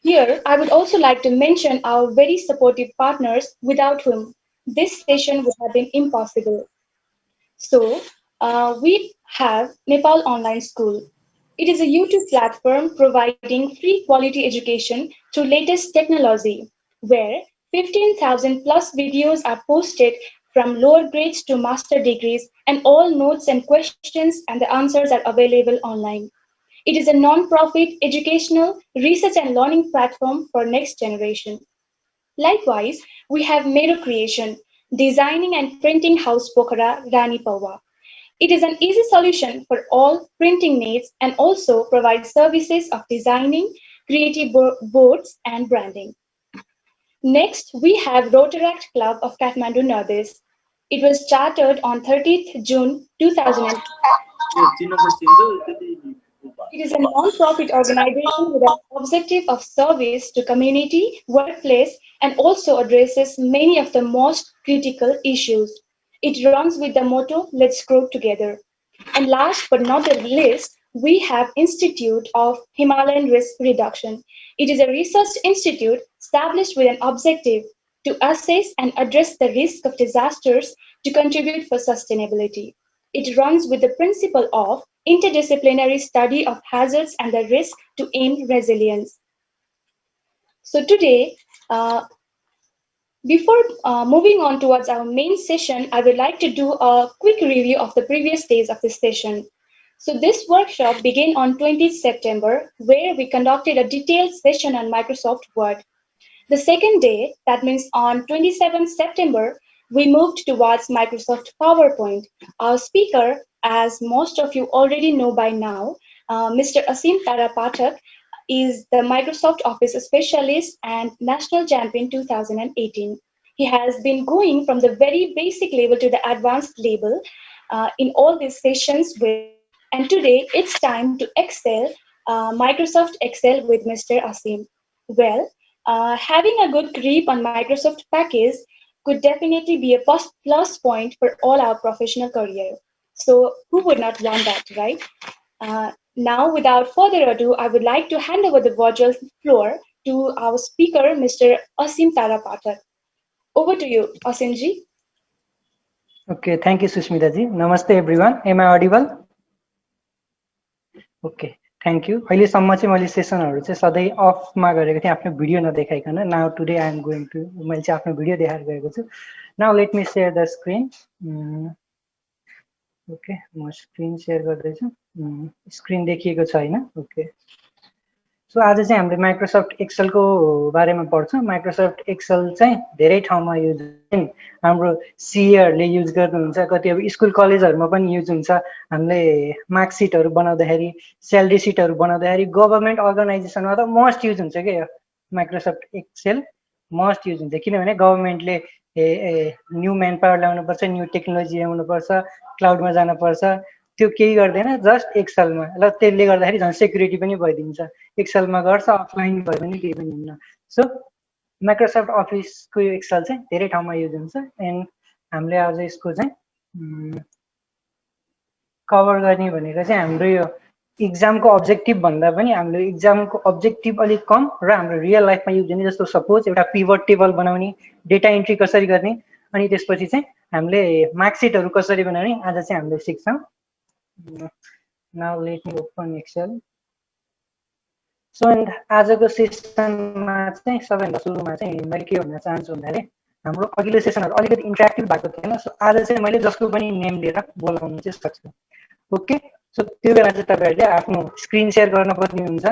Here, I would also like to mention our very supportive partners without whom this session would have been impossible. So, we have Nepal Online School. It is a YouTube platform providing free quality education through latest technology, where 15,000 plus videos are posted from lower grades to master degrees, and all notes and questions and the answers are available online. It is a non-profit educational research and learning platform for next generation. Likewise, we have Mero Creation, designing and printing house Pokhara, Rani Pawa. It is an easy solution for all printing needs and also provides services of designing, creative boards, and branding. Next, we have Rotaract Club of Kathmandu Northeast. It was chartered on 30th June 2000. It is a non-profit organization with an objective of service to community, workplace, and also addresses many of the most critical issues. It runs with the motto, Let's Grow Together. And last but not the least, we have Institute of Himalayan Risk Reduction. It is a research institute established with an objective to assess and address the risk of disasters to contribute for sustainability. It runs with the principle of interdisciplinary study of hazards and the risk to aim resilience. So today, uh, before moving on towards our main session, I would like to do a quick review of the previous days of this session. So this workshop began on 20th September, where we conducted a detailed session on Microsoft Word. The second day, that means on 27th September, we moved towards Microsoft PowerPoint. Our speaker, as most of you already know by now, Mr. Asim Tara Pathak, is the Microsoft Office Specialist and National Champion 2018. He has been going from the very basic level to the advanced level in all these sessions with us. And today it's time to excel Microsoft Excel with Mr. Asim. Well, having a good grip on Microsoft package could definitely be a plus point for all our professional career. So who would not want that, right? Now, without further ado, I would like to hand over the virtual floor to our speaker, Mr. Asim Tarapathak. Over to you, Asimji. Okay, thank you, Sushmita ji. Namaste, everyone. Am I audible? Okay, thank you. अहिलेसम्म चाहिँ मैले सेसनहरू चाहिँ सधैँ अफमा गरेको थिएँ आफ्नो video नदेखाइकन. Now today I am going to मैले चाहिँ आफ्नो भिडियो देखाएर गएको छु. Now let me share the screen. Okay, म स्क्रिन सेयर गर्दैछु. स्क्रिन देखिएको छ हैन? ओके. सो आज चाहिँ हामीले माइक्रोसफ्ट एक्सेलको बारेमा पढ्छौँ. माइक्रोसफ्ट एक्सेल चाहिँ धेरै ठाउँमा युज हुन्छ. हाम्रो सिएहरूले युज गर्नुहुन्छ, कति अब स्कुल कलेजहरूमा पनि युज हुन्छ. हामीले मार्कसिटहरू बनाउँदाखेरि, स्यालेरी सिटहरू बनाउँदाखेरि, गभर्मेन्ट अर्गनाइजेसनमा त मस्ट युज हुन्छ क्या यो माइक्रोसफ्ट एक्सेल मस्ट युज हुन्छ. किनभने गभर्मेन्टले न्यू म्यान पावर ल्याउनुपर्छ, न्यू टेक्नोलोजी ल्याउनुपर्छ, क्लाउडमा जानुपर्छ. त्यो केही गर्दैन, जस्ट एक्सेलमा. ल त्यसले गर्दाखेरि झन् सेक्युरिटी पनि भइदिन्छ. एक्सेलमा गर्छ, अफलाइन भयो भने केही पनि हुन्न. सो माइक्रोसफ्ट अफिसको यो एक्सेल चाहिँ धेरै ठाउँमा युज हुन्छ. एन्ड हामीले आज यसको चाहिँ कभर गर्ने भनेको चाहिँ हाम्रो यो इक्जामको अब्जेक्टिभ भन्दा पनि हाम्रो इक्जामको अब्जेक्टिभ अलिक कम र हाम्रो रियल लाइफमा युज हुने. जस्तो सपोज एउटा पिभट टेबल बनाउने, डेटा इन्ट्री कसरी गर्ने, अनि त्यसपछि चाहिँ हामीले मार्कसिटहरू कसरी बनाउने आज चाहिँ हामीले सिक्छौँ. Now let me open Excel. So and आजको सेसनमा चाहिँ सबैभन्दा सुरुमा चाहिँ मैले के भन्न चाहन्छु भन्दाखेरि हाम्रो अघिल्लो सेसनहरू अलिकति इन्ट्रेक्टिभ भएको थिएन. सो आज चाहिँ मैले जसको पनि नेम लिएर बोलाउन चाहिँ सक्छु. ओके, सो त्यो बेला चाहिँ तपाईँहरूले आफ्नो स्क्रिन सेयर गर्न पर्ने हुन्छ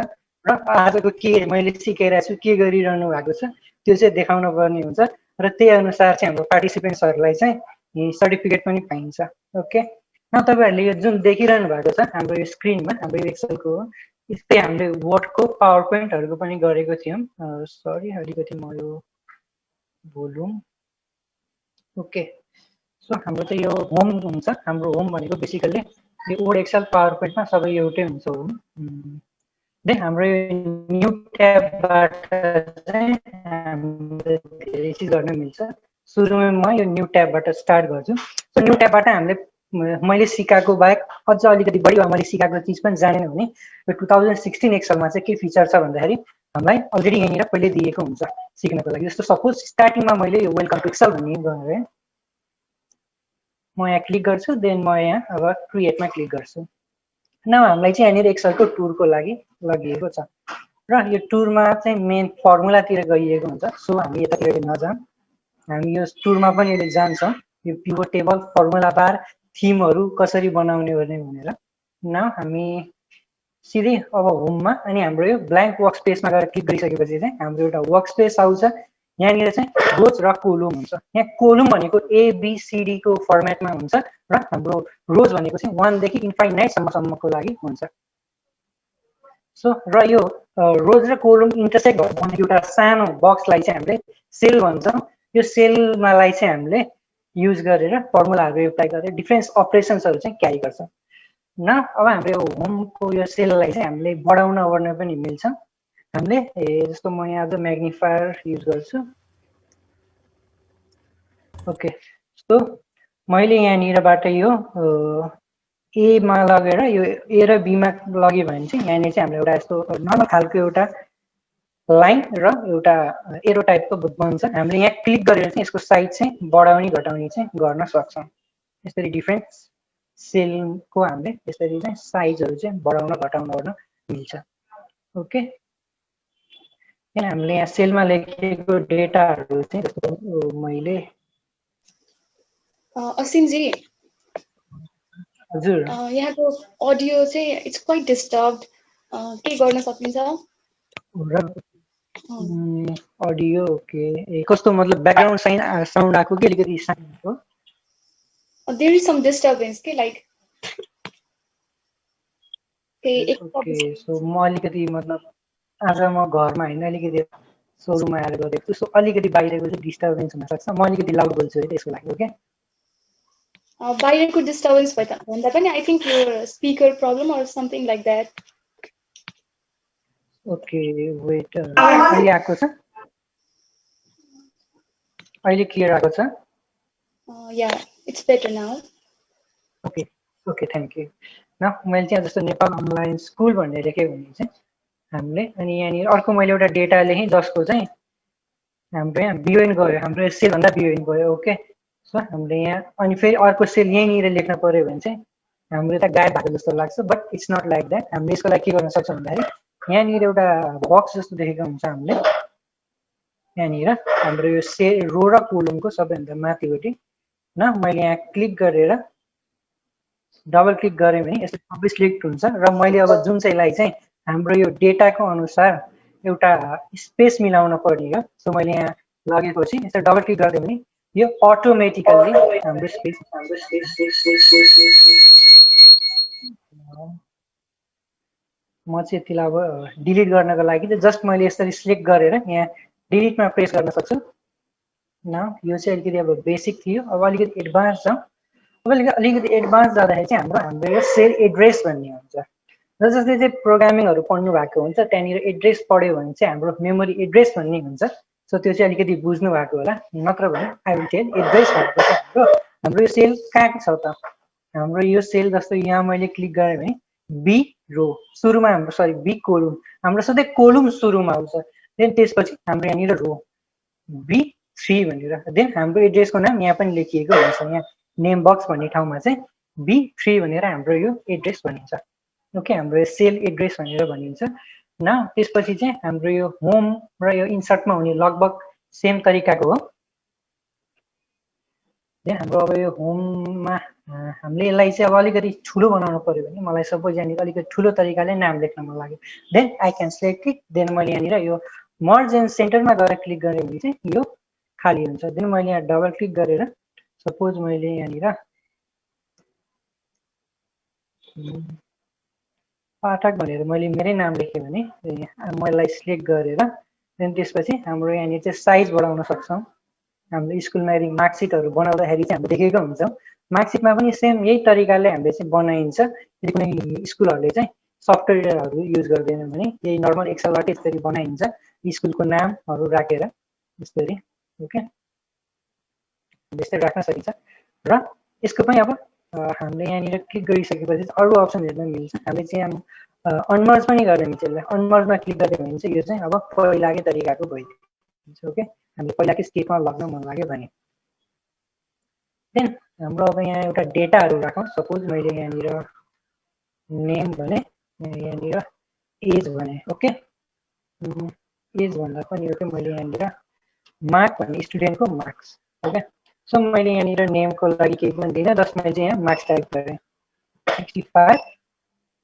र आजको के मैले सिकाइरहेको छु, के गरिरहनु भएको छ त्यो चाहिँ देखाउन पर्ने हुन्छ. र त्यही अनुसार चाहिँ हाम्रो पार्टिसिपेन्ट्सहरूलाई चाहिँ सर्टिफिकेट पनि पाइन्छ. ओके, न तपाईँहरूले यो जुन देखिरहनु भएको छ हाम्रो यो स्क्रिनमा, हाम्रो यो एक्सेलको हो, यस्तै हामीले वर्डको पावर पोइन्टहरूको पनि गरेको थियौँ. सरी, अलिकति म यो भोल्युम. ओके, सो हाम्रो चाहिँ यो होम हुन्छ. हाम्रो होम भनेको बेसिकल्ली यो वर्ड एक्सेल पावर पोइन्टमा सबै एउटै हुन्छ होम. देन हाम्रो यो न्यू ट्याबबाट चाहिँ हामीले धेरै चिज गर्न मिल्छ. सुरुमा म यो न्यू ट्याबबाट स्टार्ट गर्छु. सो न्यू ट्याबबाट हामीले मैले सिकाएको बाहेक अझ अलिकति बढी वा मैले सिकाएको चिज पनि जानेन भने यो 2016 एक्सलमा चाहिँ के फिचर छ भन्दाखेरि हामीलाई अलरेडी यहाँनिर पहिले दिएको हुन्छ सिक्नको लागि। जस्तो सपोज स्टार्टिङमा मैले यो वेलकम टु एक्सेल भन्ने गरेँ, म यहाँ क्लिक गर्छु, देन म यहाँ अब क्रिएटमा क्लिक गर्छु। नाउ हामीलाई चाहिँ यहाँनिर एक्सेलको टुरको लागि लगिएको छ र यो टुरमा चाहिँ मेन फर्मुलातिर गइएको हुन्छ। सो हामी यतातिर नजाऊँ, हामी यो टुरमा पनि अहिले जान्छौँ, यो पिभट टेबल, फर्मुला बार, थिमहरू कसरी बनाउने भनेर। नाउ हामी सिधै अब होममा अनि हाम्रो यो ब्ल्याङ्क वर्क स्पेसमा गएर क्लिक गरिसकेपछि चाहिँ हाम्रो एउटा वर्क स्पेस आउँछ। यहाँनिर चाहिँ रोज र कोलुम हुन्छ। यहाँ कोलुम भनेको ABCD को फर्मेटमा हुन्छ र हाम्रो रोज भनेको चाहिँ 1 देखि इन्फाइनाइटसम्मको लागि हुन्छ। सो र यो रोज र कोलुम इन्टरसेक्ट गर्ने एउटा सानो बक्सलाई चाहिँ हामीले सेल भन्छौँ। यो सेलमालाई चाहिँ हामीले युज गरेर फर्मुलाहरू एप्लाई गरेर डिफरेन्ट अपरेसन्सहरू चाहिँ क्यारी गर्छौँ। न अब हाम्रो होमको यो सेललाई चाहिँ हामीले बढाउन ओर्न पनि मिल्छ। हामीले जस्तो म यहाँ अझ म्याग्निफायर युज गर्छु। ओके, सो मैले यहाँनिरबाट यो एमा लगेर यो ए र बीमा लग्यो भने चाहिँ यहाँनिर चाहिँ हाम्रो एउटा यस्तो नर्मल खालको एउटा लाइन र एउटा एरो टाइपको बन्छ। हामीले यहाँ क्लिक गरेर चाहिँ यसको साइज चाहिँ बढाउने घटाउने चाहिँ गर्न सक्छौँ। यसरी डिफरेन्ट सेलको हामीले यसरी चाहिँ साइजहरू चाहिँ बढाउन घटाउन गर्न मिल्छ। ओके, यहाँ हामीले यहाँ सेलमा लेखेको डेटाहरू चाहिँ जस्तो मैले असिमजी, हजुर यहाँको अडियो चाहिँ इट्स क्वाइट डिस्टर्ब्ड, के गर्न सकिन्छ? अडियो ओके, कस्तो मतलब ब्याकग्राउन्ड साउन्ड आएको कि अलिकति साउन्ड हो? देयर इज सम डिस्टर्बेन्स के लाइक ओके, सो म अलिकति मतलब आज म घरमा हैन, अलिकति सोरुममा आएर गरेको छु। सो अलिकति बाहिरको चाहिँ डिस्टर्बेन्स हुन सक्छ। म अलिकति लाउड बोल्छु है त्यसको लागि। ओके, बाहिरको डिस्टर्बेन्स भन्दा पनि I think your speaker problem or something like that. Okay wait, अहिले आएको छ? अहिले क्लियर आएको छ? या it's better now. Okay okay, thank you. न मैले चाहिँ जस्तो नेपाल अनलाइन स्कुल भनेर लेखेँ भने चाहिँ हामीले अनि यहाँनिर अर्को मैले एउटा डेटा लेखेँ जसको चाहिँ हाम्रो यहाँ बिओएन गयो, हाम्रो सेलभन्दा बिओएन गयो। ओके, सो हामीले यहाँ अनि फेरि अर्को सेल यहीँनिर लेख्न पऱ्यो भने चाहिँ हाम्रो यता गायब भएको जस्तो लाग्छ, but it's not like that. हामीले यसको लागि के गर्न सक्छौँ भन्दाखेरि यहाँनिर एउटा बक्स जस्तो देखेको हुन्छ हामीले। यहाँनिर हाम्रो यो सेल रो र कोलमको सबैभन्दा माथिपट्टि न मैले यहाँ क्लिक गरेर डबल क्लिक गरेँ भने यसले सबै सिलेक्ट हुन्छ र मैले अब जुन चाहिँलाई चाहिँ हाम्रो यो डेटाको अनुसार एउटा स्पेस मिलाउन पर्ने हो। सो मैले यहाँ लगेपछि यसरी डबल क्लिक गर्दै भने यो अटोमेटिकल्ली हाम्रो स्पेस म चाहिँ यतिलाई अब डिलिट गर्नको लागि चाहिँ जस्ट मैले यसरी सिलेक्ट गरेर यहाँ डिलिटमा प्रेस गर्न सक्छु। न यो चाहिँ अलिकति अब बेसिक थियो। अब अलिकति एडभान्स छ। अब अलिकति एडभान्स जाँदाखेरि चाहिँ हाम्रो यो सेल एड्रेस भन्ने हुन्छ। र जसले चाहिँ प्रोग्रामिङहरू पढ्नु भएको हुन्छ त्यहाँनिर एड्रेस पढ्यो भने चाहिँ हाम्रो मेमोरी एड्रेस भन्ने हुन्छ। सो त्यो चाहिँ अलिकति बुझ्नु भएको होला, नत्र भने आई विल टेल। एड्रेस भनेको चाहिँ हाम्रो यो सेल कहाँ छ त? हाम्रो यो सेल जस्तो यहाँ मैले क्लिक गरेँ भने बी रो सुरुमा हाम्रो, सरी बी कोलुम, हाम्रो सधैँ कोलुम सुरुमा आउँछ। देन त्यसपछि हाम्रो यहाँनिर रो B3 भनेर, देन हाम्रो एड्रेसको नाम यहाँ पनि लेखिएको हुन्छ। यहाँ नेम बक्स भन्ने ठाउँमा चाहिँ B3 भनेर हाम्रो यो एड्रेस भनिन्छ। ओके, हाम्रो यो सेल एड्रेस भनेर भनिन्छ न। त्यसपछि चाहिँ हाम्रो यो होम र यो इन्सर्टमा हुने लगभग सेम तरिकाको हो। देन हाम्रो अब यो होममा हामीले यसलाई चाहिँ अब अलिकति ठुलो बनाउनु पर्यो भने मलाई सपोज यहाँनिर अलिकति ठुलो तरिकाले नाम लेख्न मन लाग्यो, then I can select it. Then मैले यहाँनिर यो मर्ज एन्ड सेन्टरमा गएर क्लिक गरेँ भने चाहिँ यो खाली हुन्छ। देन मैले यहाँ डबल क्लिक गरेर सपोज मैले यहाँनिर पाठक भनेर मैले मेरै नाम लेखेँ भने मैले सिलेक्ट गरेर देन त्यसपछि हाम्रो यहाँनिर चाहिँ साइज बढाउन सक्छौँ। हामीले स्कुलमा यदि मार्कसिटहरू बनाउँदाखेरि चाहिँ हामीले देखेको हुन्छौँ, मार्कसिटमा पनि सेम यही तरिकाले हामीले चाहिँ बनाइन्छ। यदि कुनै स्कुलहरूले चाहिँ सफ्टवेयरहरू युज गर्दैन भने यही नर्मल एक्सेलबाट यसरी बनाइन्छ, स्कुलको नामहरू राखेर यसरी। ओके, यस्तै राख्न सकिन्छ। र यसको पनि अब हामीले यहाँनिर क्लिक गरिसकेपछि अरू अप्सन हेर्न मिल्छ। हामीले चाहिँ अनमर्ज पनि गर्न मिल्छ। यसलाई अनमर्जमा क्लिक गर्यो भने चाहिँ यो चाहिँ अब पहिलाकै तरिकाको भइदिन्छ। ओके, हामीले पहिलाकै स्टेपमा लग्न मन लाग्यो भने। देन हाम्रो अब यहाँ एउटा डेटाहरू राखौँ। सपोज मैले यहाँनिर नेम भने, यहाँनिर एज भने। ओके, एज भन्दा पनि ओके, मैले यहाँनिर मार्क भने स्टुडेन्टको मार्क्स। ओके, सो मैले यहाँनिर नेमको लागि केही पनि दिइनँ, जस्ट मैले चाहिँ यहाँ मार्क्स टाइप गरेँ 65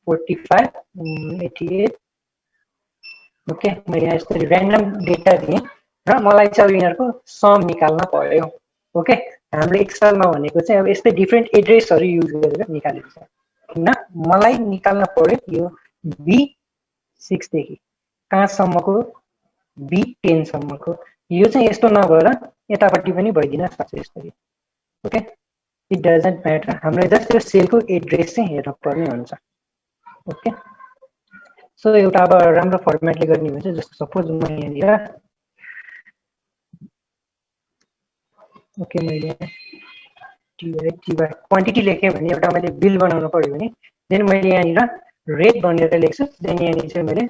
45 88। ओके, मैले यहाँ यसरी ऱ्यान्डम डेटा दिएँ र मलाई चाहिँ अब यिनीहरूको सम निकाल्न पर्यो। ओके, हामीले एक्सेलमा भनेको चाहिँ अब यस्तै डिफ्रेन्ट एड्रेसहरू युज गरेर निकालेको छ। किन मलाई निकाल्न पर्यो यो B6 देखि कहाँसम्मको B10 सम्मको। यो चाहिँ यस्तो नभएर यतापट्टि पनि भइदिन सक्छ यसरी। ओके, इट डजन्ट म्याटर, हामीले जस्ट यो सेलको एड्रेस चाहिँ हेर्नु पर्ने हुन्छ। ओके, सो एउटा अब राम्रो फर्मेटले गर्ने हुन्छ। जस्तो सपोज म यहाँनिर ओके, मैले क्वान्टिटी लेखेँ भने एउटा मैले बिल बनाउनु पर्यो भने देन मैले यहाँनिर रेट भनेर लेख्छु। देन यहाँनिर चाहिँ मैले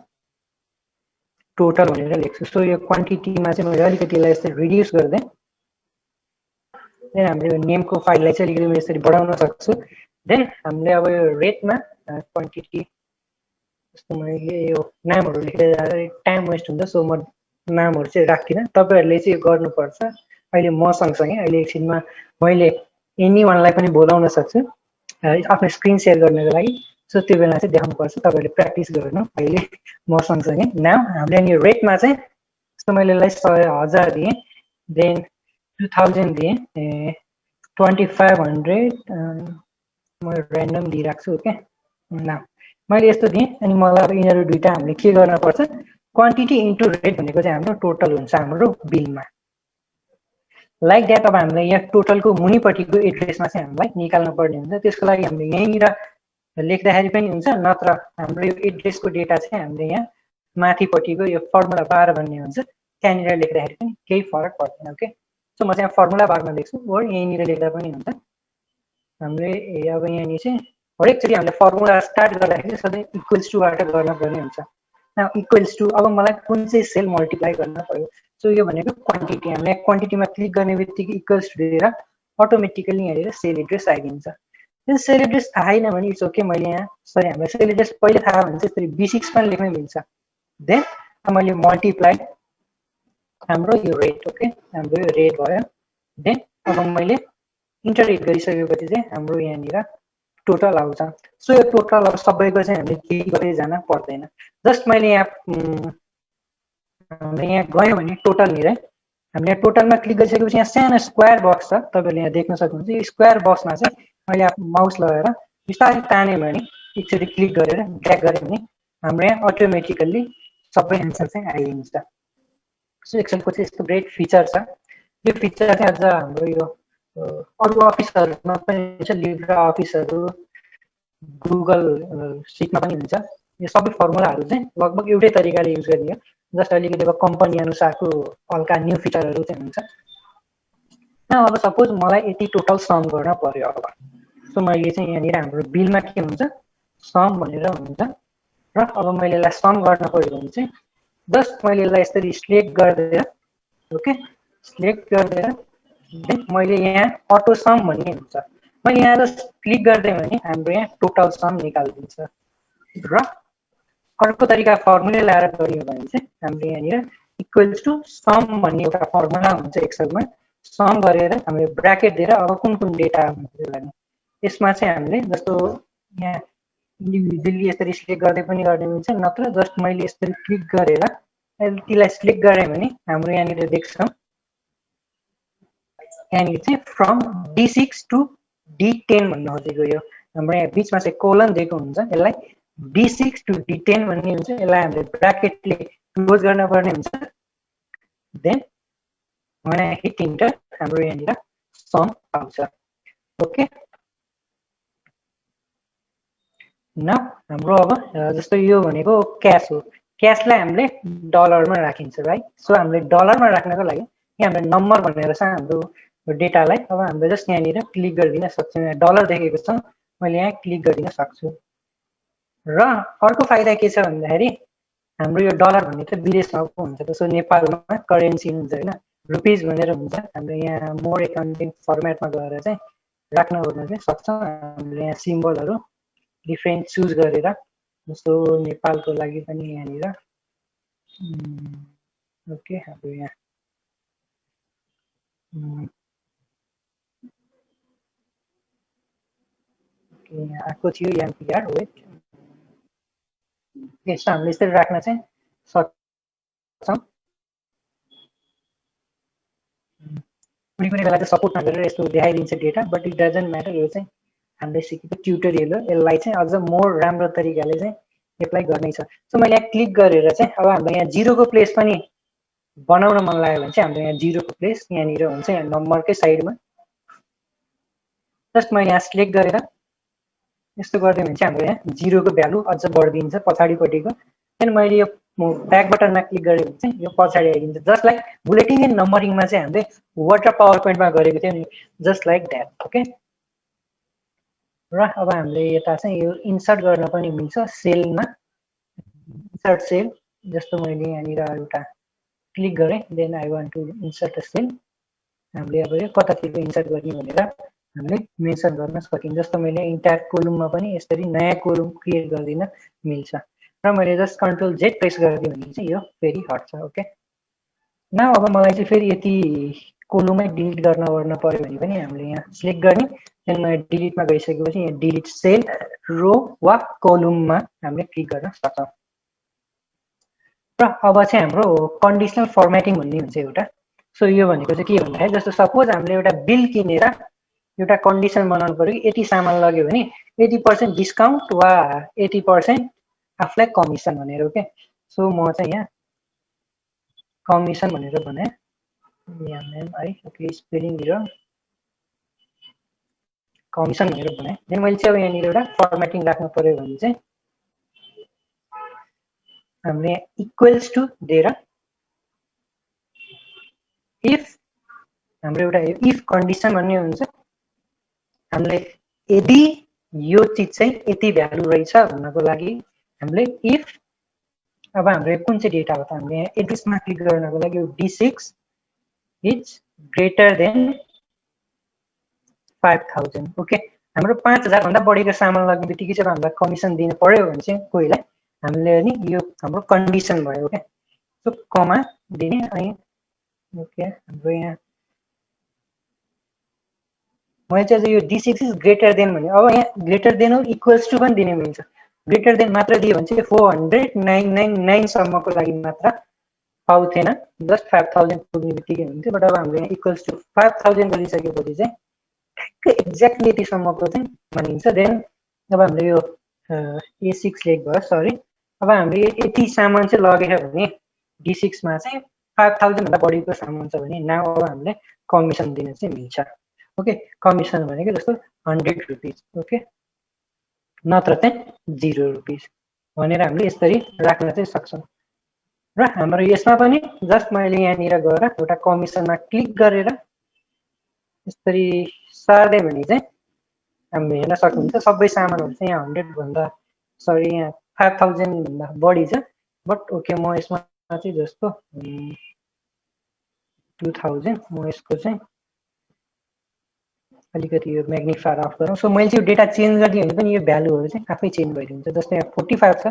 टोटल भनेर लेख्छु। सो यो क्वान्टिटीमा चाहिँ मैले अलिकति यसलाई यसरी रिड्युस गरिदिएँ। देन हामीले नेमको फाइललाई चाहिँ अलिकति मैले यसरी बढाउन सक्छु। देन हामीले अब यो रेटमा क्वान्टिटी जस्तो मैले यो नामहरू लेखेर टाइम वेस्ट हुन्छ। सो म नामहरू चाहिँ राख्दिनँ, तपाईँहरूले चाहिँ यो गर्नुपर्छ। अहिले म सँगसँगै अहिले एकछिनमा मैले एनी वानलाई पनि बोलाउन सक्छु आफ्नो स्क्रिन सेयर गर्नको लागि। सो त्यो बेला चाहिँ देखाउनुपर्छ, तपाईँहरूले प्र्याक्टिस गर्नु अहिले म सँगसँगै। नाउ हामीले यो रेटमा चाहिँ जस्तो मैले यसलाई 1000 दिएँ, देन 2000 दिएँ, 2500 म ऱ्यान्डम दिइराख्छु। ओके, नाउ मैले यस्तो दिएँ अनि मलाई अब यिनीहरू दुईटा हामीले के गर्नुपर्छ, क्वान्टिटी इन्टु रेट भनेको चाहिँ हाम्रो टोटल हुन्छ हाम्रो बिलमा। लाइक द्याट अब हामीले यहाँ टोटलको मुनिपट्टिको एड्रेसमा चाहिँ हामीलाई निकाल्नु पर्ने हुन्छ। त्यसको लागि हामीले यहीँनिर लेख्दाखेरि पनि हुन्छ, नत्र हाम्रो यो एड्रेसको डेटा चाहिँ हामीले यहाँ माथिपट्टिको यो फर्मुला बार भन्ने हुन्छ त्यहाँनिर लेख्दाखेरि पनि केही फरक पर्दैन। ओके, सो म चाहिँ फर्मुला बारमा लेख्छु वा यहीँनिर लेख्दा पनि हुन्छ। हामीले अब यहाँनिर चाहिँ हरेकचोटि हामीले फर्मुला स्टार्ट गर्दाखेरि सधैँ इक्वल्स टुबाट गर्नुपर्ने हुन्छ। इक्वल्स टु अब मलाई कुन चाहिँ सेल मल्टिप्लाई गर्न पर्यो। सो यो भनेको क्वान्टिटी, हामीले क्वान्टिटीमा क्लिक गर्ने बित्तिकै इक्वल्स टु दिएर अटोमेटिकली यहाँनिर सेल एड्रेस आइदिन्छ। त्यो सेल एड्रेस थाहा छैन भने इट्स ओके, मैले यहाँ सरी हामीलाई सेल एड्रेस पहिले थाहा भने चाहिँ यसरी B6 पनि लेख्न मिल्छ। देन मैले मल्टिप्लाई हाम्रो यो रेट। ओके, हाम्रो यो रेट भयो। देन अब मैले इन्टरेक्ट गरिसकेपछि चाहिँ हाम्रो यहाँनिर टोटल आउँछ। सो यो टोटल अब सबैको चाहिँ हामीले केही गर्दै जान पर्दैन। जस्ट मैले यहाँ गयौँ भने टोटलनिर हामीले टोटलमा क्लिक गरिसकेपछि यहाँ सानो स्क्वायर बक्स छ, तपाईँले यहाँ देख्न सक्नुहुन्छ। यो स्क्वायर बक्समा चाहिँ मैले माउस लगाएर बिस्तारै तान्यो भने एकचोटि क्लिक गरेर ड्र्याग गऱ्यो भने हाम्रो यहाँ अटोमेटिकल्ली सबै एन्सर चाहिँ आइदिन्छ। सो एक्सेलको चाहिँ यस्तो ग्रेट फिचर छ। यो फिचर चाहिँ अझ हाम्रो यो अरू अफिसहरूमा पनि हुन्छ, लिब्रा अफिसहरू गुगल सिटमा पनि हुन्छ। यो सबै फर्मुलाहरू चाहिँ लगभग एउटै तरिकाले युज गरियो, जस्ट अलिकति अब कम्पनी अनुसारको हल्का न्यू फिचरहरू चाहिँ हुन्छ। अब सपोज मलाई यति टोटल सम गर्न पर्यो अब, सो मैले चाहिँ यहाँनिर हाम्रो बिलमा के हुन्छ सम भनेर हुन्छ र अब मैले यसलाई सम गर्न पर्यो भने चाहिँ जस्ट मैले यसलाई यसरी सिलेक्ट गरिदिएर ओके सिलेक्ट गरिदिएर देन मैले यहाँ अटो सम भन्ने हुन्छ, मैले यहाँ जस्ट क्लिक गरिदिएँ भने हाम्रो यहाँ टोटल सम निकालिदिन्छ। र अर्को तरिका फर्मुला लगाएर गरियो भने चाहिँ हामीले यहाँनिर इक्वल्स टु सम भन्ने एउटा फर्मुला हुन्छ एक्सेलमा, सम गरेर हामीले ब्राकेट दिएर अब कुन कुन डेटा लाग्ने यसमा चाहिँ हामीले जस्तो यहाँ इन्डिभिजुअली यसरी सिलेक्ट गर्दै पनि गर्ने मिल्छ, नत्र जस्ट मैले यसरी क्लिक गरेर त्यसलाई सिलेक्ट गरेँ भने हाम्रो यहाँनिर देख्छौँ यहाँनिर चाहिँ फ्रम D6 टु D10 भन्नु खोजेको। यो हाम्रो यहाँ बिचमा चाहिँ कोलन दिएको हुन्छ, यसलाई D6 टु D10 भन्ने हुन्छ, यसलाई हामीले ब्राकेटले क्लोज गर्न पर्ने हुन्छ। देन मलाई हिट इन्टर हाम्रो यहाँनिर सम आउँछ। ओके, न हाम्रो अब जस्तो यो भनेको क्यास हो, क्यासलाई हामीले डलरमा राखिन्छ राइट। सो हामीले डलरमा राख्नको लागि यहाँ हामीले नम्बर भनेर चाहिँ हाम्रो डेटालाई अब हामीले जस्ट यहाँनिर क्लिक गरिदिन सक्छौँ। यहाँ डलर देखेको छ, मैले यहाँ क्लिक गरिदिन सक्छु। र अर्को फाइदा के छ भन्दाखेरि हाम्रो यो डलर भन्ने त विदेशमा पो हुन्छ, त्यसो नेपालमा करेन्सी हुन्छ होइन, रुपिज भनेर हुन्छ। हामीले यहाँ मोर एकाउन्टिङ फर्मेटमा गएर चाहिँ राख्न ओर्न चाहिँ सक्छौँ। हामीले यहाँ सिम्बलहरू डिफ्रेन्ट चुज गरेर, जस्तो नेपालको लागि पनि यहाँनिर ओके हाम्रो यहाँ यहाँ आएको थियो एमपिआर वेट, यस्तो हामीले यसरी राख्न चाहिँ सक्छौँ। कुनै कुनै बेला चाहिँ सपोर्ट नगरेर यस्तो देखाइदिन्छ data, but it doesn't matter. यो चाहिँ हामीले सिकेको ट्युटोरियल हो, यसलाई चाहिँ अझ मोर राम्रो तरिकाले चाहिँ एप्लाई गर्नै छ। सो मैले यहाँ क्लिक गरेर चाहिँ अब हाम्रो यहाँ जिरोको प्लेस पनि बनाउन मन लाग्यो भने चाहिँ हाम्रो यहाँ जिरोको प्लेस यहाँनिर हुन्छ, यहाँ नम्बरकै साइडमा जस्ट मैले यहाँ सिलेक्ट गरेर यस्तो गरिदियो भने चाहिँ हाम्रो यहाँ जिरोको भ्यालु अझ बढिदिन्छ पछाडिपट्टिको। देन मैले यो ब्याक बटनमा क्लिक गरेँ भने चाहिँ यो पछाडि आइदिन्छ, जस्ट लाइक बुलेटिङ एन्ड नम्बरिङमा चाहिँ हामीले वर्ड र पावर पोइन्टमा गरेको थियो नि, जस्ट लाइक द्याट। ओके, र अब हामीले यता चाहिँ यो इन्सर्ट गर्न पनि मिल्छ सेलमा, इन्सर्ट सेल। जस्तो मैले यहाँनिर एउटा क्लिक गरेँ, then I want to insert a cell. हामीले अब यो कतातिर इन्सर्ट गर्ने भनेर हामीले मेन्सन गर्न सकिन्छ। जस्तो मैले इन्टायर कोलुममा पनि यसरी नयाँ कोलुम क्रिएट गरिदिन मिल्छ, र मैले जस्ट कन्ट्रोल जेड प्रेस गरिदिएँ भने चाहिँ यो फेरि हट्छ। ओके, न अब मलाई चाहिँ फेरि यति कोलुमै डिलिट गर्न ओर्न पर्यो भने पनि हामीले यहाँ सिलेक्ट गर्ने, देन मैले डिलिटमा गइसकेपछि यहाँ डिलिट सेल रो वा कोलुममा हामीले क्लिक गर्न सक्छौँ। र अब चाहिँ हाम्रो कन्डिसनल फर्मेटिङ भन्ने हुन्छ एउटा। सो यो भनेको चाहिँ के भन्दाखेरि जस्तो सपोज हामीले एउटा बिल किनेर एउटा कन्डिसन बनाउनु पर्यो कि यति सामान लग्यो भने 80% डिस्काउन्ट वा 80% आफूलाई कमिसन भनेर। ओके, सो म चाहिँ यहाँ कमिसन भनेर भने है, ओके स्पेलिङतिर कमिसन भनेर भने, देन मैले चाहिँ अब यहाँनिर एउटा फर्मेटिङ राख्नु पर्यो भने चाहिँ हामीले इक्वल्स टु दिएर इफ हाम्रो एउटा इफ कन्डिसन भन्ने हुन्छ, हामीले यदि यो चिज चाहिँ यति भ्यालु रहेछ भन्नको लागि हामीले इफ, अब हाम्रो कुन चाहिँ डेटा हो त हामीले यहाँ एड्रेसमा क्लिक गर्नको लागि D6 is greater then 5000। Okay, हाम्रो 5000 भन्दा बढीको सामान लग्ने बित्तिकै चाहिँ हामीलाई कमिसन दिनु पर्यो भने चाहिँ कोहीलाई हामीले नि यो हाम्रो कन्डिसन भयो। ओके, सो कमा दिने अनि ओके हाम्रो यहाँ मैले चाहिँ यो D6 इज ग्रेटर देन भने अब यहाँ ग्रेटर देन हो इक्वल्स टु पनि दिने मिल्छ। ग्रेटर देन मात्र दियो भने चाहिँ 4,999 सम्मको लागि मात्र पाउँथेन, जस्ट 5000 पुग्ने बित्तिकै हुन्थ्यो। बट अब हामीले यहाँ इक्वल्स टु 5000 गरिसकेपछि चाहिँ ठ्याक्कै एक्ज्याक्टली यतिसम्मको चाहिँ मानिन्छ। देन अब हामीले यो A6 लेख भयो, सरी, अब हामीले यति सामान चाहिँ लगेछ भने D6 मा चाहिँ 5000 भन्दा बढीको सामान छ भने नाउ अब हामीले कमिसन दिन चाहिँ मिल्छ। ओके, कमिसन भनेको जस्तो 100 रुपिस, ओके, नत्र चाहिँ 0 रुपिस भनेर हामीले यसरी राख्न चाहिँ सक्छौँ। र हाम्रो यसमा पनि जस्ट मैले यहाँनिर गएर एउटा कमिसनमा क्लिक गरेर यसरी सार्दै भने चाहिँ हामीले हेर्न सक्नुहुन्छ सबै सामानहरू चाहिँ यहाँ 100 भन्दा सरी यहाँ 5000 भन्दा बढी छ। बट ओके, म यसमा चाहिँ जस्तो 2000 म यसको चाहिँ अलिकति यो म्याग्निफायर अफ गरौँ। सो मैले चाहिँ डेटा चेन्ज गरिदिएँ भने पनि यो भ्यालुहरू चाहिँ आफै चेन्ज भइदिन्छ। जस्तै यहाँ 45 छ,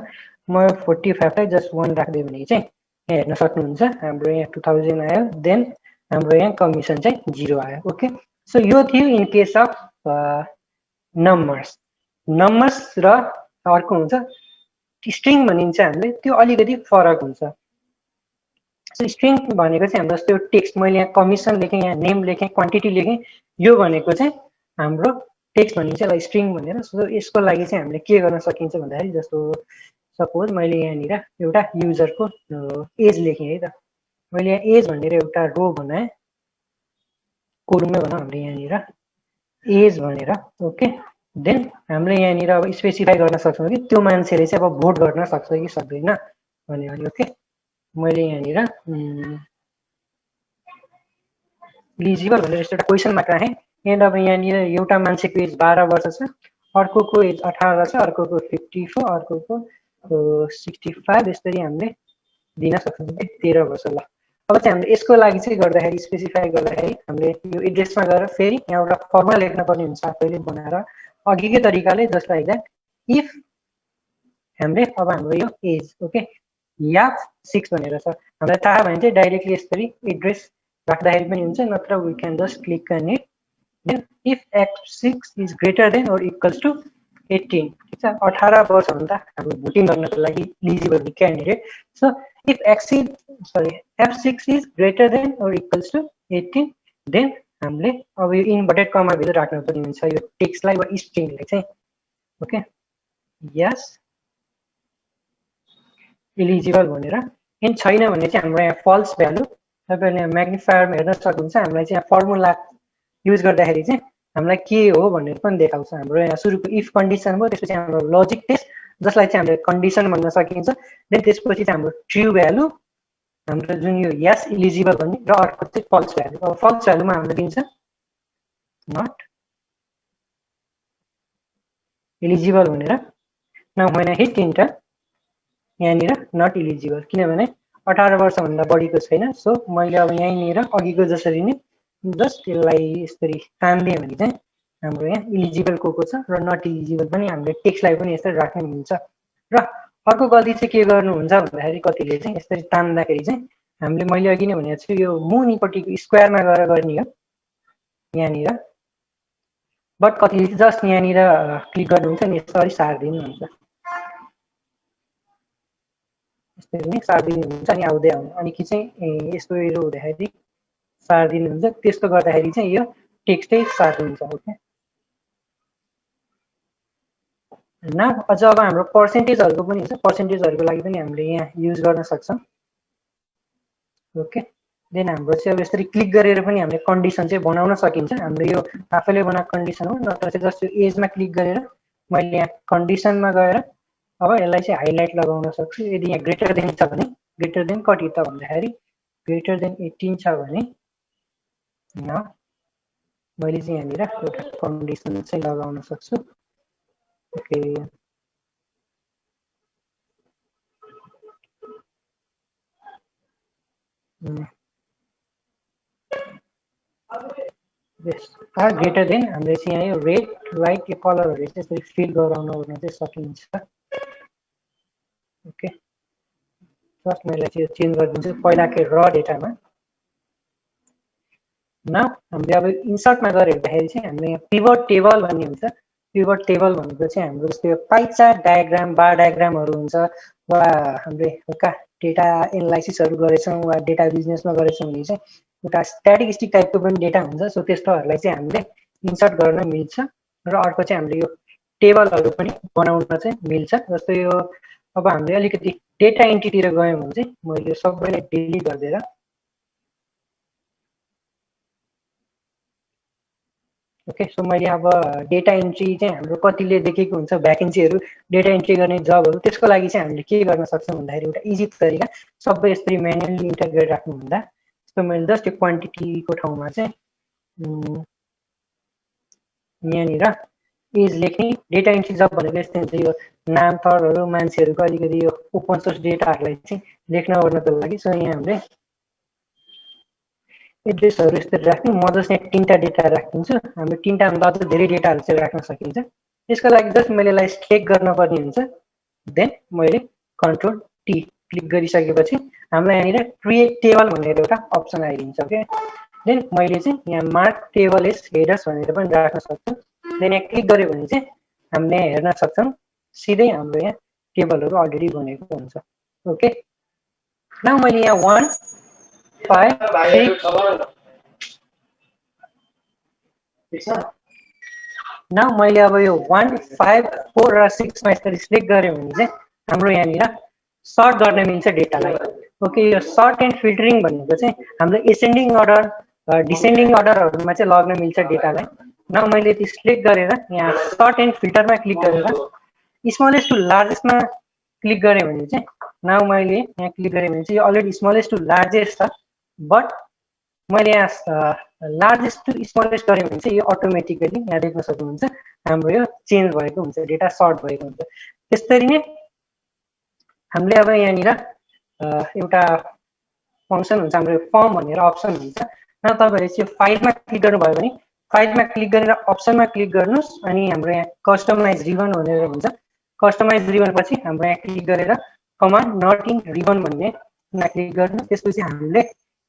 म 45 लाई जस्ट 1 राख्दै भने चाहिँ यहाँ हेर्न सक्नुहुन्छ हाम्रो यहाँ 2000 आयो, देन हाम्रो यहाँ कमिसन चाहिँ 0 आयो। ओके, सो यो थियो इन केस अफ नम्बर्स र अर्को हुन्छ स्ट्रिङ भनिन्छ हामीले, त्यो अलिकति फरक हुन्छ। सो स्ट्रिङ भनेको चाहिँ हाम्रो जस्तो टेक्स्ट मैले यहाँ कमिसन लेखेँ, यहाँ नेम लेखेँ, क्वान्टिटी लेखेँ, यो भनेको चाहिँ हाम्रो टेक्स्ट भनिन्छ यसलाई स्ट्रिङ भनेर। सो यसको लागि चाहिँ हामीले के गर्न सकिन्छ भन्दाखेरि जस्तो सपोज मैले यहाँनिर एउटा युजरको एज लेखेँ है त, मैले यहाँ एज भनेर एउटा रो बनाएँ, कोलुममै भनौँ हामीले यहाँनिर एज भनेर। ओके, देन हामीले यहाँनिर अब स्पेसिफाई गर्न सक्छौँ कि त्यो मान्छेले चाहिँ अब भोट गर्न सक्छ कि सक्दैन भन्यो भने। ओके, मैले यहाँनिर इलिजिबल भनेर यस्तो एउटा क्वेसन मार्क राखेँ। एन्ड अब यहाँनिर एउटा मान्छेको एज 12 वर्ष छ, अर्कोको एज 18 छ, अर्कोको 54, अर्कोको 65, यसरी हामीले दिन सक्छौँ 13 वर्ष। ल अब चाहिँ हामीले यसको लागि चाहिँ गर्दाखेरि स्पेसिफाई गर्दाखेरि हामीले यो एड्रेसमा गएर फेरि यहाँ एउटा फर्मुला लेख्न पर्ने हुन्छ आफैले बनाएर अघिकै तरिकाले, जसलाई द्याट इफ हामीले अब हाम्रो यो एज ओके या 6 भनेर छ, हामीलाई थाहा भयो भने चाहिँ डाइरेक्टली यसरी एड्रेस राख्दाखेरि पनि हुन्छ, नत्र वी क्यान जस्ट क्लिक गर्ने then if x6 is greater than or equals to 18, ठिक छ। 18 वर्षभन्दा हाम्रो भोटिङ गर्नको लागि इलिजिबल हुने candidate. So if f6 is greater than or equals to 18 then हामीले अब यो इन्भर्टेड कमा भित्र राख्नु पर्ने हुन्छ यो टेक्स्टलाई वा स्ट्रिङलाई चाहिँ ओके यस इलिजिबल भनेर। एन्ड छैन भने चाहिँ हाम्रो यहाँ फल्स भ्यालु, तपाईँहरूले यहाँ म्याग्निफायरमा हेर्न सक्नुहुन्छ। हामीलाई चाहिँ यहाँ फर्मुला युज गर्दाखेरि चाहिँ हामीलाई के हो भनेर पनि देखाउँछ। हाम्रो यहाँ सुरुको इफ कन्डिसन भयो, त्यसपछि हाम्रो लजिक टेस्ट जसलाई चाहिँ हामीले कन्डिसन भन्न सकिन्छ। देन त्यसपछि चाहिँ हाम्रो ट्रु भ्यालु, हाम्रो जुन यो यस इलिजिबल भन्ने, र अर्को चाहिँ फल्स भ्यालु। अब फल्स भ्यालुमा हामीले दिन्छ नट इलिजिबल भनेर। Now when I hit enter यहाँनिर नट इलिजिबल, किनभने 18 वर्षभन्दा बढीको छैन। सो मैले अब यहीँनिर अघिको जसरी नै जस्ट यसलाई यसरी तान्दिएँ भने चाहिँ हाम्रो यहाँ इलिजिबल को छ र नट इलिजिबल पनि हामीले टेक्स्टलाई पनि यसरी राख्नु हुन्छ। र अर्को गल्ती चाहिँ के गर्नुहुन्छ भन्दाखेरि कतिले चाहिँ यसरी तान्दाखेरि चाहिँ हामीले मैले अघि नै भनेको छु यो मुनिपट्टिको स्क्वायरमा गएर गर्ने हो यहाँनिर, बट कतिले जस्ट यहाँनिर क्लिक गर्नुहुन्छ नि यसरी सार्दिनु हुन्छ, यसरी नै सारिदिनु हुन्छ अनि आउँदै आउनु अनि कि चाहिँ यस्तो एरो हुँदाखेरि सारिदिनु हुन्छ। त्यस्तो गर्दाखेरि चाहिँ यो टेक्स्टै सार्दिन्छ ओके। न अझ अब हाम्रो पर्सेन्टेजहरूको पनि हुन्छ, पर्सेन्टेजहरूको लागि पनि हामीले यहाँ युज गर्न सक्छौँ ओके। देन हाम्रो चाहिँ अब यसरी क्लिक गरेर पनि हामीले कन्डिसन चाहिँ बनाउन सकिन्छ। हाम्रो यो आफैले बनाएको कन्डिसन हो, नत्र चाहिँ जस्ट यो एजमा क्लिक गरेर मैले यहाँ कन्डिसनमा गएर अब यसलाई चाहिँ हाइलाइट लगाउन सक्छु। यदि यहाँ ग्रेटर देन छ भने ग्रेटर देन कति त भन्दाखेरि ग्रेटर देन 18 छ भने मैले चाहिँ यहाँनिर एउटा कन्डिसन चाहिँ लगाउन सक्छु ओके। आर ग्रेटर देन हामीले चाहिँ यहाँ यो रेड लाइट यो कलरहरू चाहिँ यसरी फिल गराउन ओर्न चाहिँ सकिन्छ ओके। फर्स्ट मैले चाहिँ चेन्ज गरिदिन्छु पहिलाकै र डेटामा। न हामीले अब इन्सर्टमा गएर हेर्दाखेरि चाहिँ हामीले यहाँ पिभट टेबल भन्ने हुन्छ। पिभट टेबल भनेको चाहिँ हाम्रो जस्तो पाइ चार्ट डायग्राम, बार डायग्रामहरू हुन्छ, वा हामीले हल्का डेटा एनालाइसिसहरू गरेछौँ वा डेटा बिजनेसमा गरेछौँ भने चाहिँ एउटा स्ट्याटिस्टिक टाइपको पनि डेटा हुन्छ। सो त्यस्तोहरूलाई चाहिँ हामीले इन्सर्ट गर्न मिल्छ। र अर्को चाहिँ हामीले यो टेबलहरू पनि बनाउन चाहिँ मिल्छ। जस्तो यो अब हामीले अलिकति डेटा एन्ट्रीतिर गयौँ भने चाहिँ मैले सबैलाई डिलिट गरिदिएर ओके। सो मैले अब डेटा एन्ट्री चाहिँ हाम्रो कतिले देखेको हुन्छ भ्याकेन्सीहरू डेटा एन्ट्री गर्ने जबहरू, त्यसको लागि चाहिँ हामीले के गर्न सक्छौँ भन्दाखेरि एउटा इजी तरिका सबै यसरी म्यानुअली इन्टर गरेर राख्नुहुँदा जस्तो मैले जस्ट यो क्वान्टिटीको ठाउँमा चाहिँ यहाँनिर एज लेख्ने। डेटा एन्ट्री जब भनेको यस्तै हुन्छ, यो नाम थरहरू मान्छेहरूको अलिकति यो ओपन सोर्स डेटाहरूलाई चाहिँ लेख्न ओर्नको लागि। सो यहाँ हामीले एड्रेसहरू यस्तरी राख्ने। म जस्ट यहाँ 3टा डेटा राखिदिन्छु। हाम्रो 3टा भन्दा अझ धेरै डेटाहरू चाहिँ राख्न सकिन्छ। यसको लागि जस्ट मैले यसलाई सेलेक्ट गर्न पर्ने हुन्छ। देन मैले कन्ट्रोल टी क्लिक गरिसकेपछि हामीलाई यहाँनिर क्रिएट टेबल भनेर एउटा अप्सन आइदिन्छ ओके। देन मैले चाहिँ यहाँ मार्क टेबल एज हेडर्स भनेर पनि राख्न सक्छु। देन यहाँ क्लिक गऱ्यो भने चाहिँ हामीले यहाँ हेर्न सक्छौँ सिधै हाम्रो यहाँ टेबलहरू अलरेडी बनेको हुन्छ ओके। नाउ मैले यहाँ 1 5 6 नाउ मैले अब यो 1 5 4 र 6 मा यसरी सिलेक्ट गऱ्यो भने चाहिँ हाम्रो यहाँनिर सर्ट गर्न मिल्छ डेटालाई ओके। यो सर्ट एन्ड फिल्टरिङ भनेको चाहिँ हाम्रो एसेन्डिङ अर्डर डिसेन्डिङ अर्डरहरूमा चाहिँ लग्न मिल्छ डेटालाई। नाउ मैले त्यो सिलेक्ट गरेर यहाँ सर्ट एन्ड फिल्टरमा क्लिक गरेर स्मलेस्ट टु लार्जेस्टमा क्लिक गरेँ भने चाहिँ नाउ मैले यहाँ क्लिक गरेँ भने चाहिँ यो अलरेडी स्मलेस्ट टु लार्जेस्ट छ, बट मैले यहाँ लार्जेस्ट टु स्मलेस्ट गऱ्यो भने चाहिँ यो अटोमेटिकली यहाँ देख्न सक्नुहुन्छ हाम्रो यो चेन्ज भएको हुन्छ, डेटा सर्ट भएको हुन्छ। त्यसरी नै हामीले अब यहाँनिर एउटा फङ्सन हुन्छ हाम्रो फर्म भनेर अप्सन हुन्छ। र तपाईँहरूले चाहिँ फाइलमा क्लिक गर्नुभयो भने फाइलमा क्लिक गरेर अप्सनमा क्लिक गर्नुहोस् अनि हाम्रो यहाँ कस्टमाइज रिबन भनेर हुन्छ। कस्टमाइज रिबन पछि हाम्रो यहाँ क्लिक गरेर कमान्ड नट इन रिबन भन्नेमा क्लिक गर्नुहोस्। त्यसपछि हामीले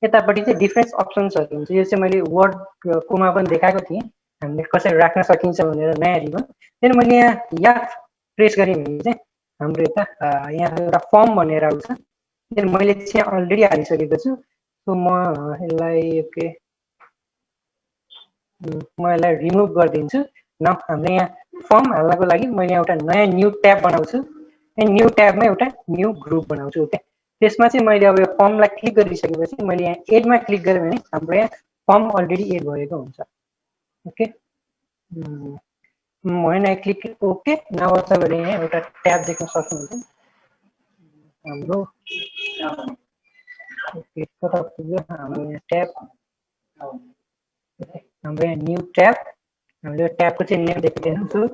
यतापट्टि चाहिँ डिफ्रेन्ट अप्सन्सहरू हुन्छ। यो चाहिँ मैले वर्डकोमा पनि देखाएको थिएँ हामीले कसरी राख्न सकिन्छ भनेर नयाँ रिबन। त्यहाँदेखि मैले यहाँ प्रेस गरेँ भने चाहिँ हाम्रो यता यहाँ एउटा फर्म भनेर आउँछ। त्यहाँदेखि मैले चाहिँ अलरेडी हालिसकेको छु। सो म यसलाई ओके म यसलाई रिमुभ गरिदिन्छु। न हाम्रो यहाँ फर्म हाल्नको लागि मैले एउटा नयाँ न्यू ट्याब बनाउँछु। न्यू ट्याबमा एउटा न्यू ग्रुप बनाउँछु। ओके त्यसमा चाहिँ मैले अब यो फर्मलाई क्लिक गरिसकेपछि मैले यहाँ एडमा क्लिक गरेँ भने हाम्रो यहाँ फर्म अलरेडी एड भएको हुन्छ। ओके म क्लिक ओके नभए तपाईँले यहाँ एउटा ट्याब देख्न सक्नुहुन्छ हाम्रो। ओके कता पुग्यो हाम्रो यहाँ ट्याब, हाम्रो यहाँ न्यू ट्याब, हामीले ट्याबको चाहिँ नेम देखिदिएको छु।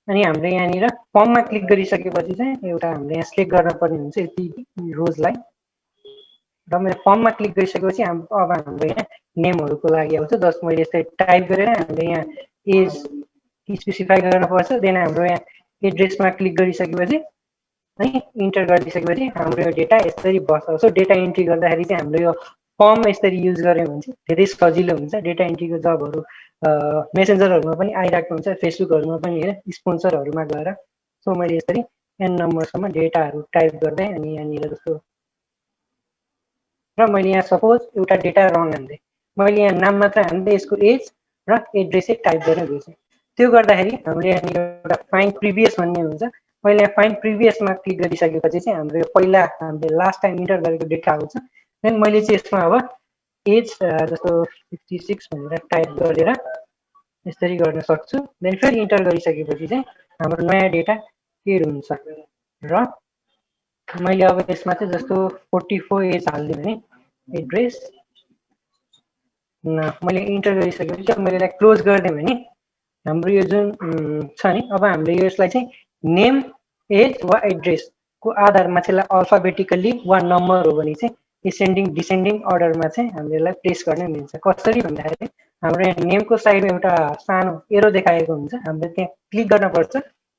अनि हाम्रो यहाँनिर फर्ममा क्लिक गरिसकेपछि चाहिँ एउटा हामीले यहाँ सिलेक्ट गर्नुपर्ने हुन्छ यति रोजलाई। र मैले फर्ममा क्लिक गरिसकेपछि अब हाम्रो यहाँ नेमहरूको लागि आउँछ। जस्ट मैले यस्तै टाइप गरेर हामीले यहाँ एज स्पेसिफाई गर्नुपर्छ। देन हाम्रो यहाँ एड्रेसमा क्लिक गरिसकेपछि है इन्टर गरिसकेपछि हाम्रो यो डेटा यसरी बस्छ। सो डेटा इन्ट्री गर्दाखेरि चाहिँ हाम्रो यो फर्म यसरी युज गऱ्यो भने चाहिँ धेरै सजिलो हुन्छ। डेटा इन्ट्रीको जबहरू मेसेन्जरहरूमा पनि आइरहेको हुन्छ, फेसबुकहरूमा पनि होइन, स्पोन्सरहरूमा गएर। सो मैले यसरी एन नम्बरसम्म डेटाहरू टाइप गर्दै अनि यहाँनिर जस्तो र मैले यहाँ सपोज एउटा डेटा रङ हान्दै मैले यहाँ नाम मात्र हान्दै यसको एज र एड्रेसै टाइप गरेर दिन्छु। त्यो गर्दाखेरि हामीले यहाँनिर एउटा फाइन्ड प्रिभियस भन्ने हुन्छ। मैले यहाँ फाइन्ड प्रिभियसमा क्लिक गरिसकेपछि चाहिँ हाम्रो यो पहिला हामीले लास्ट टाइम इन्टर गरेको डेटा आउँछ। देन मैले चाहिँ यसमा अब एज जस्तो 56 भनेर टाइप गरेर यसरी गर्न सक्छु। देन फेरि इन्टर गरिसकेपछि चाहिँ हाम्रो नयाँ डेटा एड हुन्छ। र मैले अब यसमा चाहिँ जस्तो 44 एज हालिदिएँ भने एड्रेस मैले इन्टर गरिसकेपछि अब मैले यसलाई क्लोज गरिदिएँ भने हाम्रो यो जुन छ नि अब हामीले यसलाई चाहिँ नेम एज वा एड्रेसको आधारमा चाहिँ यसलाई अल्फाबेटिकल्ली वा नम्बर हो भने चाहिँ एसेन्डिङ डिसेन्डिङ अर्डरमा चाहिँ हामीले यसलाई प्लेस गर्न मिल्छ। कसरी भन्दाखेरि हाम्रो यहाँ नेमको साइडमा एउटा सानो एरो देखाएको हुन्छ, हामीले त्यहाँ क्लिक गर्नुपर्छ।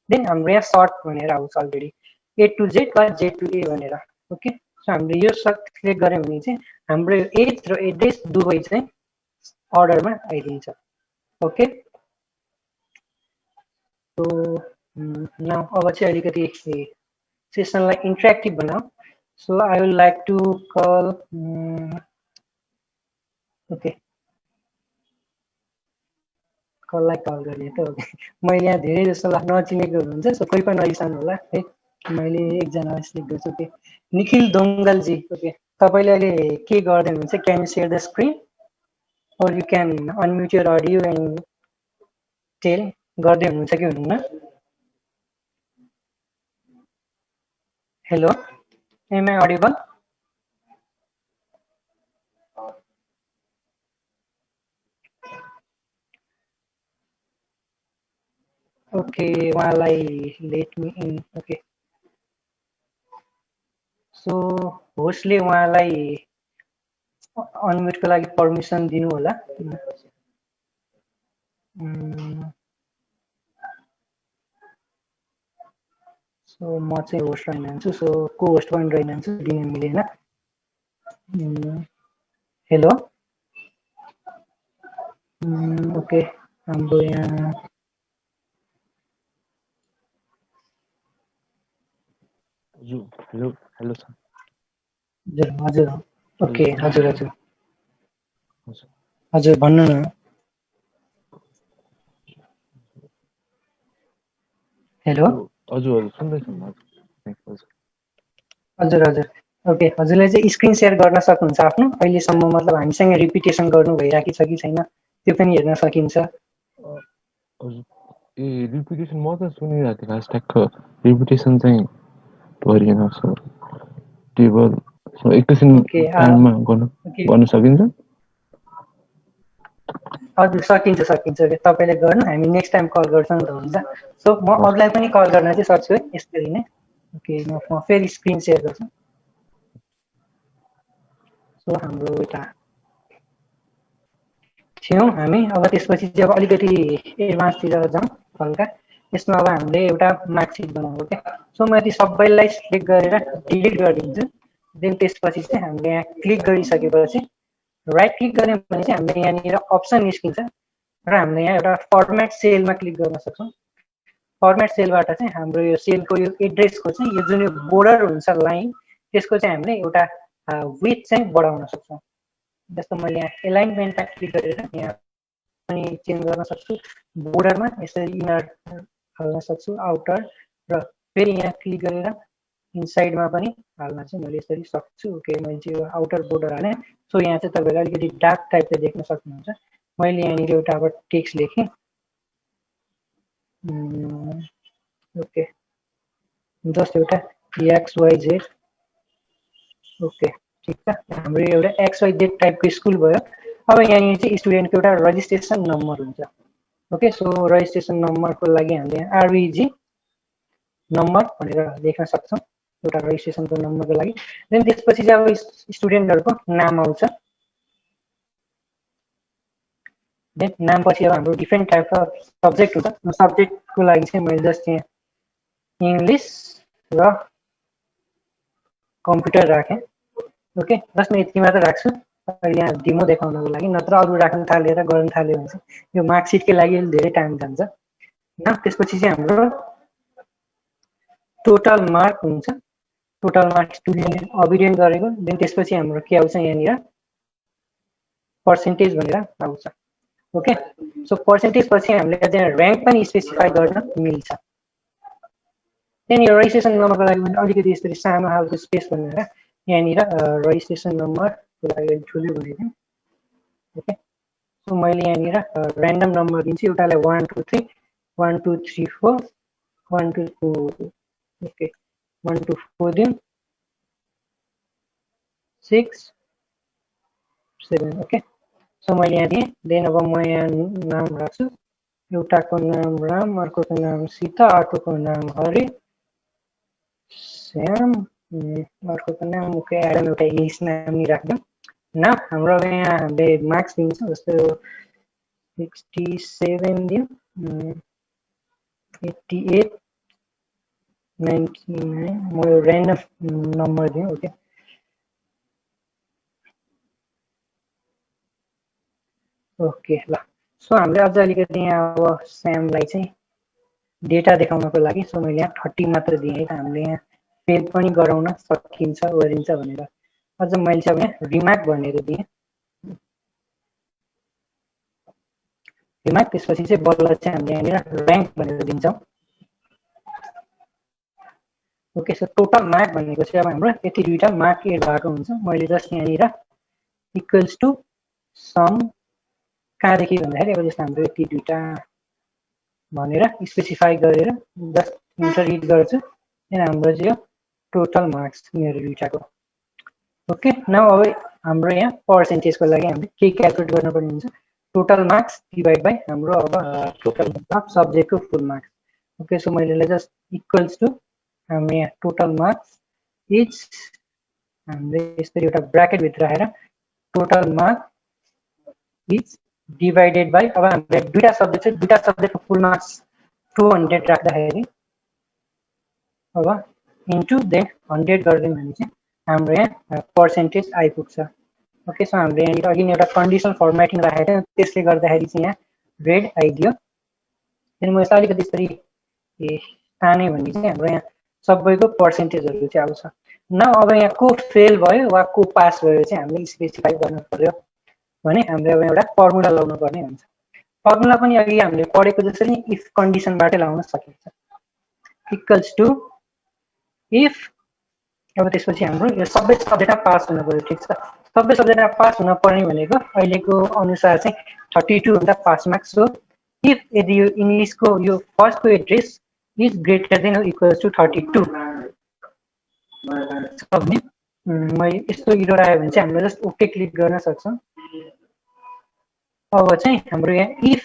देन हाम्रो यहाँ सर्ट भनेर आउँछ अलरेडी A to Z वा J to A भनेर। ओके सो हामीले यो सिलेक्ट गऱ्यौँ भने चाहिँ हाम्रो एज र एड्रेस दुवै चाहिँ अर्डरमा आइदिन्छ। ओके सो अब चाहिँ अलिकति सेसनलाई इन्टरेक्टिभ बनाऊ। So I would like to call okay कसलाई कल गर्ने त। ओके मैले यहाँ धेरै जस्तो नचिनेको हुनुहुन्छ, सो कोही पनि नरिसाउनु होला है। मैले एकजना सिलेक्ट गर्छु। ओके निखिल दोङ्गलजी। ओके तपाईँले अहिले के गर्दै हुनुहुन्छ? Can you share the screen और you can unmute your audio and tell गर्दै हुनुहुन्छ कि हुनुहुन्न? Hello am I audible? Okay उहाँलाई let me in. Okay so होस्टले उहाँलाई अनम्युटको लागि पर्मिसन दिनु होला। सो म चाहिँ होस्ट रहन चाहन्छु, सो को होस्ट पनि रहन चाहन्छु, दिन मिलेन। हेलो ओके हाम्रो यहाँ हेलो हेलो सर। हजुर ओके हजुर हजुर हजुर भन्नु न। हेलो हजुर हजुर सुन्दैछु हजुर हजुर ओके हजुरले चाहिँ स्क्रिन सेयर गर्न सक्नुहुन्छ आफ्नो अहिलेसम्म, मतलब हामीसँग रिपिटेसन गर्नु भइरहेको छ कि छैन त्यो पनि हेर्न सकिन्छ। हजुर ए रिपिटेसन म त सुनिरहेको थिएँ लास्ट ट्यागको रिपिटेसन चाहिँ भरिएन सर टेबल एकैछिन टाइममा गर्न सकिन्छ? हजुर सकिन्छ सकिन्छ तपाईँले गर्नु हामी नेक्स्ट टाइम कल गर्छौँ त हुन्छ सो म हस् अरूलाई पनि कल गर्न चाहिँ सक्छु है यसरी नै ओके म फेरि स्क्रिन सेयर गर्छु सो हाम्रो यता थियौँ हामी अब त्यसपछि चाहिँ अब अलिकति एडभान्सतिर जाउँ हल्का यसमा अब हामीले एउटा मार्कसिट बनाएको क्या सो म यति सबैलाई सिलेक्ट गरेर डिलिट गरिदिन्छु देन त्यसपछि चाहिँ हामीले यहाँ क्लिक गरिसकेपछि राइट क्लिक गऱ्यौँ भने चाहिँ हामीले यहाँनिर अप्सन निस्किन्छ र हामीले यहाँ एउटा फर्मेट सेलमा क्लिक गर्न सक्छौँ फर्मेट सेलबाट चाहिँ हाम्रो यो सेलको यो एड्रेसको चाहिँ यो जुन यो बोर्डर हुन्छ लाइन त्यसको चाहिँ हामीले एउटा विथ चाहिँ बढाउन सक्छौँ जस्तो मैले यहाँ एलाइनमेन्टमा क्लिक गरेर यहाँ पनि चेन्ज गर्न सक्छु बोर्डरमा यसरी इनर हाल्न सक्छु आउटर र फेरि यहाँ क्लिक गरेर इनसाइडमा पनि हाल्न चाहिँ मैले यसरी सक्छु ओके मैले चाहिँ यो आउटर बोर्डर हालेँ सो यहाँ चाहिँ तपाईँले अलिकति डार्क टाइपले देख्न सक्नुहुन्छ मैले यहाँनिर एउटा अब टेक्स्ट लेखेँ ओके जस्ट एउटा XYZ ओके ठिक छ हाम्रो एउटा XYZ टाइपको स्कुल भयो अब यहाँनिर चाहिँ स्टुडेन्टको एउटा रजिस्ट्रेसन नम्बर हुन्छ ओके सो रजिस्ट्रेसन नम्बरको लागि हामीले RVG नम्बर भनेर लेख्न सक्छौँ एउटा रजिस्ट्रेसनको नम्बरको लागि देन त्यसपछि चाहिँ अब स्टुडेन्टहरूको नाम आउँछ देन नामपछि अब हाम्रो डिफ्रेन्ट टाइप अफ सब्जेक्ट हुन्छ सब्जेक्टको लागि चाहिँ मैले जस्ट यहाँ इङ्ग्लिस र कम्प्युटर राखेँ ओके जस्ट म यति मात्र राख्छु अहिले यहाँ डेमो देखाउनको लागि नत्र अरू राख्न थालेर गर्न थाल्यो भने चाहिँ यो मार्कसिटकै लागि धेरै टाइम जान्छ न त्यसपछि चाहिँ हाम्रो टोटल मार्क हुन्छ टोटल मार्क स्टुडेन्टले अभिडेन्ट गरेको देन त्यसपछि हाम्रो के आउँछ यहाँनिर पर्सेन्टेज भनेर आउँछ ओके सो पर्सेन्टेज पछि हामीले त्यहाँ र्याङ्क पनि स्पेसिफाई गर्न मिल्छ त्यहाँनिर रजिस्ट्रेसन नम्बरको लागि अलिकति यसरी सानो खालको स्पेस भनेर यहाँनिर रजिस्ट्रेसन नम्बरको लागि ठुलो बनाइदिउँ ओके सो मैले यहाँनिर ऱ्यान्डम नम्बर दिन्छु एउटालाई 1 2 3 1 2 3 4 1 2 ओके 1 2 4 दिउँ 6 7 ओके सो मैले यहाँ दिएँ देन अब म यहाँ नाम राख्छु एउटाको नाम राम अर्कोको नाम सीता अर्कोको नाम हरि श्याम अर्कोको नाम ओके एडम एउटा इङ्ग्लिस नाम नि राख्दिउँ न हाम्रो अब यहाँ हामीले मार्क्स दिन्छ जस्तो 67 दिउँ 88 99 म ऱ्यान्डम नम्बर दिउँ ओके ओके ल सो हामीले अझ अलिकति यहाँ अब स्यामलाई चाहिँ डेटा देखाउनको लागि सो मैले यहाँ 30 मात्र दिएँ है त हामीले यहाँ फेल पनि गराउन सकिन्छ गरिन्छ भनेर अझ मैले चाहिँ यहाँ रिमार्क भनेर दिएँ रिमार्क त्यसपछि चाहिँ बल्ल चाहिँ हामीले यहाँनिर र्याङ्क भनेर दिन्छौँ ओके सो टोटल मार्क भनेको चाहिँ अब हाम्रो यति दुईटा मार्क एड भएको हुन्छ मैले जस्ट यहाँनिर इक्वल्स टु सम कहाँदेखि भन्दाखेरि अब जस्तो हाम्रो यति दुईटा भनेर स्पेसिफाई गरेर जस्ट इन्टर रिड गर्छु देन हाम्रो चाहिँ यो टोटल मार्क्स यिनीहरू दुईटाको ओके नाउ अब हाम्रो यहाँ पर्सेन्टेजको लागि हामीले के क्यालकुलेट गर्नुपर्ने हुन्छ टोटल मार्क्स डिभाइड बाई हाम्रो अब टोटल सब्जेक्टको फुल मार्क्स ओके सो मैले जस्ट इक्वल्स टु हाम्रो यहाँ टोटल मार्क्स इज हामीले यसरी एउटा ब्राकेटभित्र राखेर total marks is divided by अब हामीले दुईटा सब्जेक्ट चाहिँ दुईटा सब्जेक्टको फुल मार्क्स 200 राख्दाखेरि अब इन्टु देन 100 गरिदिउँ भने चाहिँ हाम्रो यहाँ पर्सेन्टेज आइपुग्छ ओके सो हामीले यहाँनिर अघि नै एउटा कन्डिसनल फर्मेटिङ राखेको थियो त्यसले गर्दाखेरि चाहिँ यहाँ रेड आइदियो अनि म यसलाई अलिकति यसरी ताने भने चाहिँ हाम्रो यहाँ सबैको पर्सेन्टेजहरू चाहिँ आउँछ न अब यहाँ को फेल भयो वा को पास भयो चाहिँ हामीले स्पेसिफाई गर्नु पर्यो भने हामीले अब एउटा फर्मुला लगाउनु पर्ने हुन्छ फर्मुला पनि अघि हामीले पढेको जसरी इफ कन्डिसनबाटै लगाउन सकिन्छ इक्वल्स टु इफ अब त्यसपछि हाम्रो यो सबै सब्जेक्टमा पास हुनु पर्यो ठिक छ सबै सब्जेक्टमा पास हुन पर्ने भनेको अहिलेको अनुसार चाहिँ 32 भन्दा पास मार्क्स हो इफ यदि यो इङ्ग्लिसको यो फर्स्टको address is greater than equals to 32 भने मैले यस्तो इरर आयो भने चाहिँ हामीले जस्ट ओके क्लिक गर्न सक्छौँ अब चाहिँ हाम्रो यहाँ इफ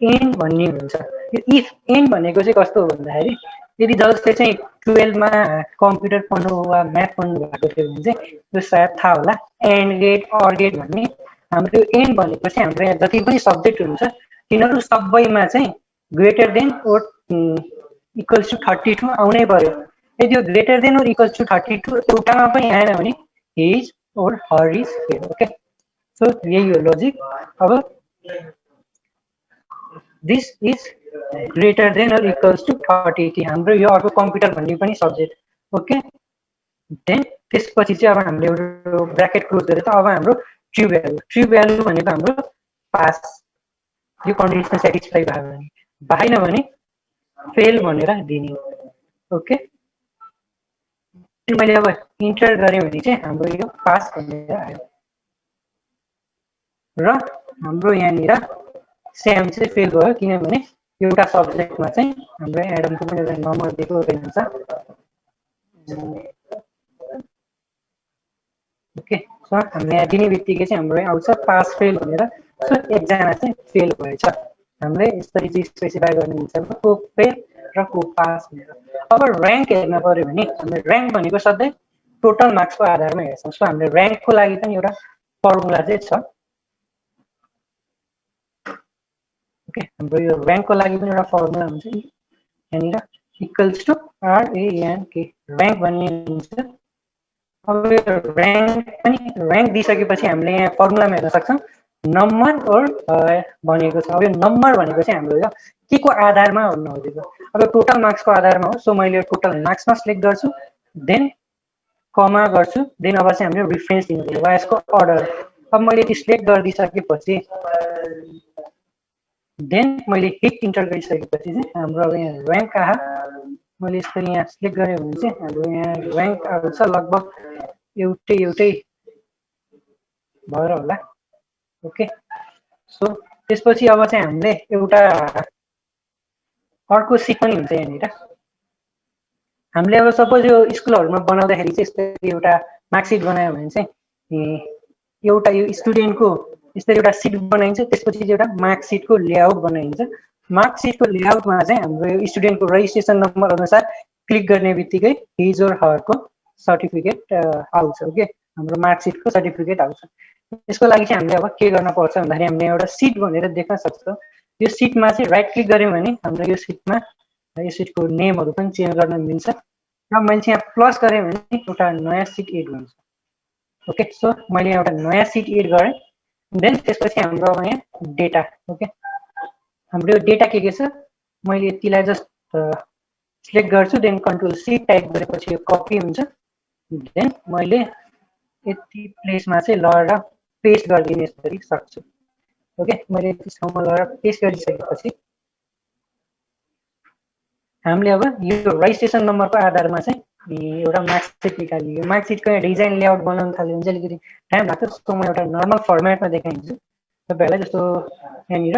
एन्ड भन्ने हुन्छ। यो इफ एन्ड भनेको चाहिँ कस्तो हो भन्दाखेरि यदि जसले चाहिँ 12 मा कम्प्युटर पढ्नु वा म्याथ पढ्नु भएको थियो भने चाहिँ त्यो सायद थाहा होला। एन्ड गेट अर गेट भन्ने हाम्रो यो एन्ड भनेको चाहिँ हाम्रो यहाँ जति पनि सब्जेक्ट हुन्छ तिनीहरू सबैमा चाहिँ greater than or equals to 32 आउनै पर्यो। यदि यो greater than or equals to 32 एउटामा पनि आएन भने his or her is fail. Okay, so यही हो लजिक। अब this is greater than or equals to 33 हाम्रो यो अर्को कम्प्युटर भन्ने पनि सब्जेक्ट। ओके, देन त्यसपछि चाहिँ अब हामीले एउटा ब्र्याकेट क्लोज गरेर त अब हाम्रो ट्रु भ्यालु भनेको हाम्रो पास, यो कन्डिसन सेटिस्फाई भयो भने, भएन भने फेल भनेर दिने। ओके, मैले अब इन्टर गरेँ भने चाहिँ हाम्रो यो पास भनेर आयो र हाम्रो यहाँनिर स्याम चाहिँ फेल भयो किनभने एउटा सब्जेक्टमा चाहिँ हाम्रो एडमको पनि एउटा नम्बर दिएको रहन्छ। ओके, सो हामीले यहाँ दिने बित्तिकै चाहिँ हाम्रो आउँछ पास फेल भनेर। सो एकजना चाहिँ फेल भएछ। हामीले यसरी चाहिँ स्पेसिफाई गर्ने हुन्छ को फेल र को पास भनेर। अब ऱ्याङ्क हेर्न पर्यो भने हामीले ऱ्याङ्क भनेको सधैँ टोटल मार्क्सको आधारमा हेर्छौँ। सो हामीले ऱ्याङ्कको लागि पनि एउटा फर्मुला चाहिँ छ। ओके, हाम्रो यो ऱ्याङ्कको लागि पनि एउटा फर्मुला हुन्छ यहाँनिर इक्वल्स टु RANK, ऱ्याङ्क भन्ने हुन्छ। अब यो ऱ्याङ्क पनि ऱ्याङ्क दिइसकेपछि हामीले यहाँ फर्मुलामा हेर्न सक्छौँ नम्बर ओर भनेको छ। अब यो नम्बर भनेको चाहिँ हाम्रो यो के को आधारमा हो नभएको, अब टोटल मार्क्सको आधारमा हो। सो मैले टोटल मार्क्समा सिलेक्ट गर्छु, देन कमा गर्छु, देन अब चाहिँ हामीले रिफरेन्स दिनु पर्यो वा यसको अर्डर। अब मैले यति सिलेक्ट गरिदिइसकेपछि देन मैले हिट इन्टर गरिसकेपछि चाहिँ हाम्रो अब यहाँ ऱ्याङ्क आयो। मैले यसरी यहाँ सिलेक्ट गरेँ भने चाहिँ हाम्रो यहाँ ऱ्याङ्क आउँछ लगभग एउटै भएर होला। ओके, सो त्यसपछि अब चाहिँ हामीले एउटा अर्को सिट पनि हुन्छ यहाँनिर। हामीले अब सपोज यो स्कुलहरूमा बनाउँदाखेरि चाहिँ यस्तै एउटा मार्कसिट बनायो भने चाहिँ एउटा यो स्टुडेन्टको यसरी एउटा सिट बनाइन्छ, त्यसपछि चाहिँ एउटा मार्कसिटको लेआउट बनाइन्छ। मार्कसिटको लेआउटमा चाहिँ हाम्रो यो स्टुडेन्टको रजिस्ट्रेसन नम्बर अनुसार क्लिक गर्ने बित्तिकै हिज ओर हरको सर्टिफिकेट आउँछ। ओके, हाम्रो मार्कसिटको सर्टिफिकेट आउँछ। त्यसको लागि चाहिँ हामीले अब के गर्न पर्छ भन्दाखेरि हामीले एउटा सिट भनेर देख्न सक्छौँ। यो सिटमा चाहिँ राइट क्लिक गऱ्यौँ भने हाम्रो यो सिटमा यो सिटको नेमहरू पनि चेन्ज गर्न मिल्छ र मैले चाहिँ यहाँ प्लस गरेँ भने एउटा नयाँ सिट एड हुन्छ। ओके, सो मैले एउटा नयाँ सिट एड गरेँ, देन त्यसपछि हाम्रो अब यहाँ डेटा। ओके, हाम्रो डेटा के छ मैले यतिलाई जस्ट सिलेक्ट गर्छु, देन कन्ट्रोल सी टाइप गरेपछि यो कपी हुन्छ, देन मैले यति प्लेसमा चाहिँ लगेर पेस्ट गरिदिने यसरी सक्छु। ओके, मैले यति ठाउँमा लगेर पेस्ट गरिसकेपछि हामीले अब यो रजिस्ट्रेसन नम्बरको आधारमा चाहिँ एउटा मार्कसिट निकालियो। मार्कसिटको यहाँ डिजाइन लेआउट बनाउन थाल्यो भने चाहिँ अलिकति टाइम लाग्छ। जस्तो म एउटा नर्मल फर्मेटमा देखाइदिन्छु तपाईँहरूलाई। जस्तो यहाँनिर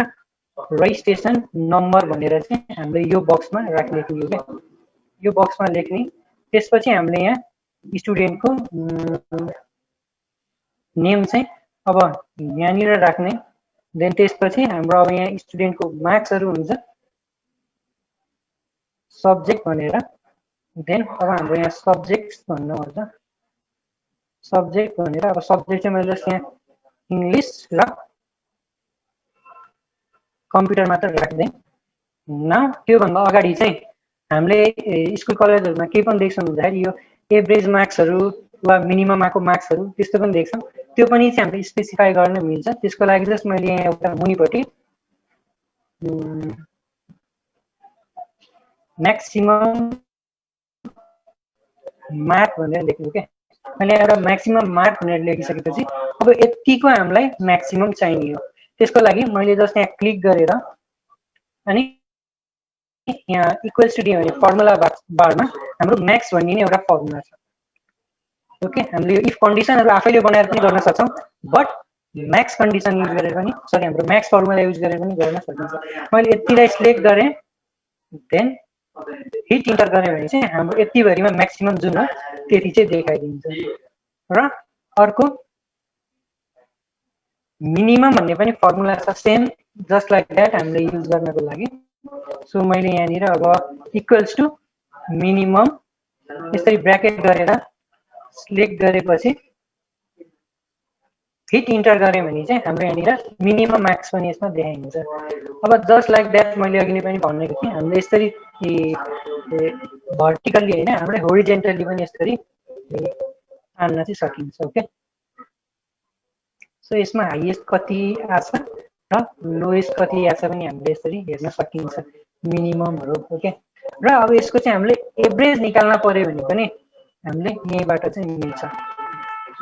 रजिस्ट्रेसन नम्बर भनेर चाहिँ हामीले यो बक्समा राख्ने थियो क्या, यो बक्समा लेख्ने। त्यसपछि हामीले यहाँ स्टुडेन्टको नेम चाहिँ अब यहाँनिर राख्ने, देन त्यसपछि हाम्रो अब यहाँ स्टुडेन्टको मार्क्सहरू हुन्छ सब्जेक्ट भनेर, देन अब हाम्रो यहाँ सब्जेक्ट्स भन्नुपर्छ सब्जेक्ट भनेर। अब सब्जेक्ट चाहिँ मैले यहाँ इङ्ग्लिस र कम्प्युटर मात्र राख्दै न। त्योभन्दा अगाडि चाहिँ हामीले स्कुल कलेजहरूमा के पनि देख्छौँ भन्दाखेरि यो एभरेज मार्क्सहरू वा मिनिमम आएको मार्क्सहरू त्यस्तो पनि देख्छौँ। त्यो पनि चाहिँ हामीले स्पेसिफाई गर्न मिल्छ। त्यसको लागि जस्ट मैले यहाँ एउटा मुनिपट्टि म्याक्सिमम मार्क भनेर लेख्नु क्या। मैले एउटा म्याक्सिमम मार्क भनेर लेखिसकेपछि अब यतिको हामीलाई म्याक्सिमम चाहिने हो। त्यसको लागि मैले जस्ट यहाँ क्लिक गरेर अनि यहाँ इक्वल्स टु दियो भने फर्मुला बारमा हाम्रो म्याक्स भन्ने एउटा फर्मुला छ। ओके, हामीले यो इफ कन्डिसनहरू आफैले बनाएर पनि गर्न सक्छौँ, बट म्याक्स कन्डिसन युज गरेर पनि हाम्रो म्याक्स फर्मुला युज गरेर पनि गर्न सकिन्छ। मैले यतिलाई सिलेक्ट गरेँ, देन हिट इन्टर गरेँ भने चाहिँ हाम्रो यतिभरिमा म्याक्सिमम जुन हो त्यति चाहिँ देखाइदिन्छ। र अर्को मिनिमम भन्ने पनि फर्मुला छ सेम जस्ट लाइक द्याट हामीले युज गर्नको लागि। सो मैले यहाँनिर अब इक्वल्स टु मिनिमम यसरी ब्र्याकेट गरेर सिलेक्ट गरेपछि हिट इन्टर गरेँ भने चाहिँ हाम्रो यहाँनिर मिनिमम मार्क्स पनि यसमा देखाइन्छ। अब जस्ट लाइक द्याट मैले अघि नै पनि भनेको थिएँ हामीले यसरी भर्टिकल्ली होइन हामीले होरिजेन्टली पनि यसरी आन्न चाहिँ सकिन्छ। ओके, सो यसमा हाइएस्ट कति आछ र लोएस्ट कति आछ पनि हामीले यसरी हेर्न सकिन्छ मिनिममहरू। ओके, र अब यसको चाहिँ हामीले एभरेज निकाल्न पर्यो भने पनि हामीले यहीँबाट चाहिँ मिल्छ।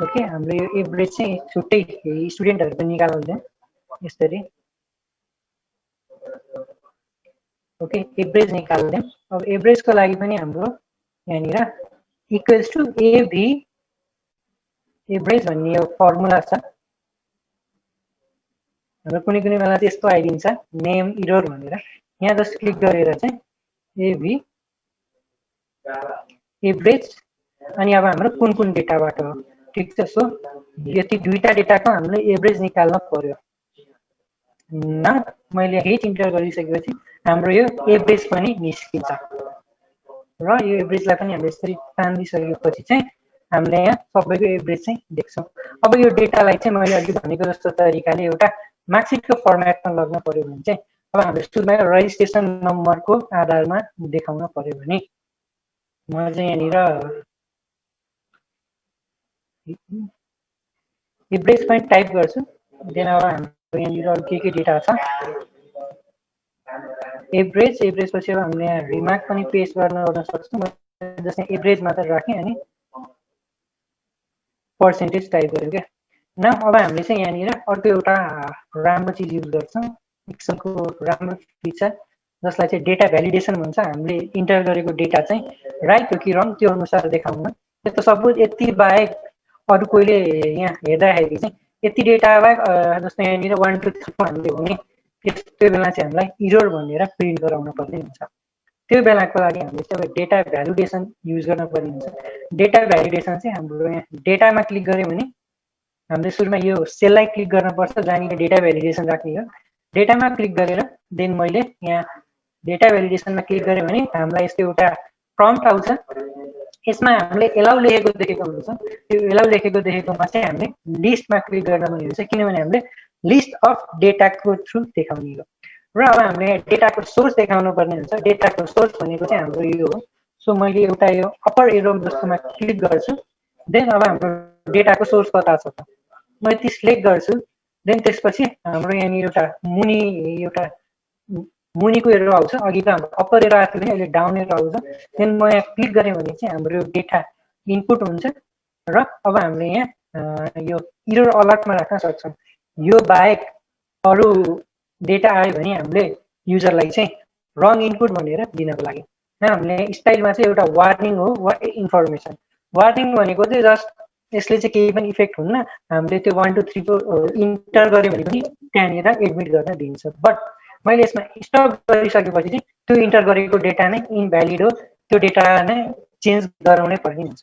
ओके, हामीले यो एभरेज चाहिँ छुट्टै स्टुडेन्टहरूको निकाल्दैन यसरी। ओके, एभरेज निकाल्दैन। अब एभरेजको लागि पनि हाम्रो यहाँनिर इक्वल्स टु एभी एभरेज भन्ने यो फर्मुला छ। हाम्रो कुनै कुनै बेला चाहिँ यस्तो आइदिन्छ नेम इरर भनेर, यहाँ जस्ट क्लिक गरेर चाहिँ एभी एभरेज अनि अब हाम्रो कुन कुन डेटाबाट हो, ठिक छ। सो यति दुईटा डेटाको हामीले एभरेज निकाल्न पर्यो न, मैले हिट इन्टर गरिसकेपछि हाम्रो यो एभरेज पनि निस्किन्छ र यो एभरेजलाई पनि हामीले यसरी तानिदिसकेपछि चाहिँ हामीले यहाँ सबैको एभरेज चाहिँ देख्छौँ। अब यो डेटालाई चाहिँ मैले अघि भनेको जस्तो तरिकाले एउटा मार्कसिटको फर्मेटमा लग्न पर्यो भने चाहिँ अब हामीले सुरुमा रजिस्ट्रेसन नम्बरको आधारमा देखाउन पर्यो भने म चाहिँ यहाँनिर एभरेज पनि टाइप गर्छु। देन अब हाम्रो यहाँनिर अरू के डेटा छ एभरेज पछि अब हामीले यहाँ रिमार्क पनि पेस्ट गर्न सक्छौँ। जस्तै एभरेज मात्र राखेँ अनि पर्सेन्टेज टाइप गरेँ क्या। न अब हामीले चाहिँ यहाँनिर अर्को एउटा राम्रो चिज युज गर्छौँ, एक्सेलको राम्रो फिचर जसलाई चाहिँ डेटा भ्यालिडेसन भन्छ। हामीले इन्टर गरेको डेटा चाहिँ राइट हो कि रङ त्यो अनुसार देखाउन। त्यो सपोज यति बाहेक अरू कोहीले यहाँ हेर्दाखेरि चाहिँ यति डेटा बाहेक जस्तै यहाँनिर 1 2 3 हामीले हुने त्यो बेला चाहिँ हामीलाई इरर भनेर प्रिन्ट गराउन पर्ने हुन्छ। त्यो बेलाको लागि हामीले चाहिँ डेटा भ्यालिडेसन युज गर्न पर्ने हुन्छ। डेटा भ्यालिडेसन चाहिँ हाम्रो यहाँ डेटामा क्लिक गऱ्यो भने हामीले सुरुमा यो सेललाई क्लिक गर्नुपर्छ जहाँनिर डेटा भ्यालिडेसन राख्ने हो। डेटामा क्लिक गरेर देन मैले यहाँ डेटा भ्यालिडेसनमा क्लिक गरेँ भने हामीलाई यस्तो एउटा प्रम्प्ट आउँछ। यसमा हामीले एलाउ लेखेको देखेको हुन्छ। त्यो एलाउ लेखेको देखेकोमा चाहिँ हामीले लिस्टमा क्लिक गर्दा पनि हुन्छ, किनभने हामीले लिस्ट अफ डेटाको थ्रु देखाउने हो। र अब हामीले डेटाको सोर्स देखाउनु पर्ने हुन्छ। डेटाको सोर्स भनेको चाहिँ हाम्रो यो हो। सो मैले एउटा यो अप्पर एरो जस्तोमा क्लिक गर्छु। देन अब हाम्रो डेटाको सोर्स कता छ त म यति सिलेक्ट गर्छु। देन त्यसपछि हाम्रो यहाँनिर एउटा मुनिको एरो आउँछ। अघि त हाम्रो अप्पर एरो आएको थियो भने अहिले डाउन एरो आउँछ। देन म यहाँ क्लिक गरेँ भने चाहिँ हाम्रो डेटा इनपुट हुन्छ र अब हामीले यहाँ यो इरर अलर्टमा राख्न सक्छौँ। यो बाहेक अरू डेटा आयो भने हामीले युजरलाई चाहिँ रङ इनपुट भनेर दिनको लागि हामीले स्टाइलमा चाहिँ एउटा वार्निङ हो वा इन्फर्मेसन। वार्निङ भनेको चाहिँ जस्ट यसले चाहिँ केही पनि इफेक्ट हुन्न, हामीले त्यो 1 2 3 को इन्टर गऱ्यो भने पनि त्यहाँनिर एडमिट गर्न दिन्छ। बट मैले यसमा स्टप गरिसकेपछि चाहिँ त्यो इन्टर गरेको डेटा नै इनभ्यालिड हो, त्यो डेटा नै चेन्ज गराउनै पर्ने हुन्छ।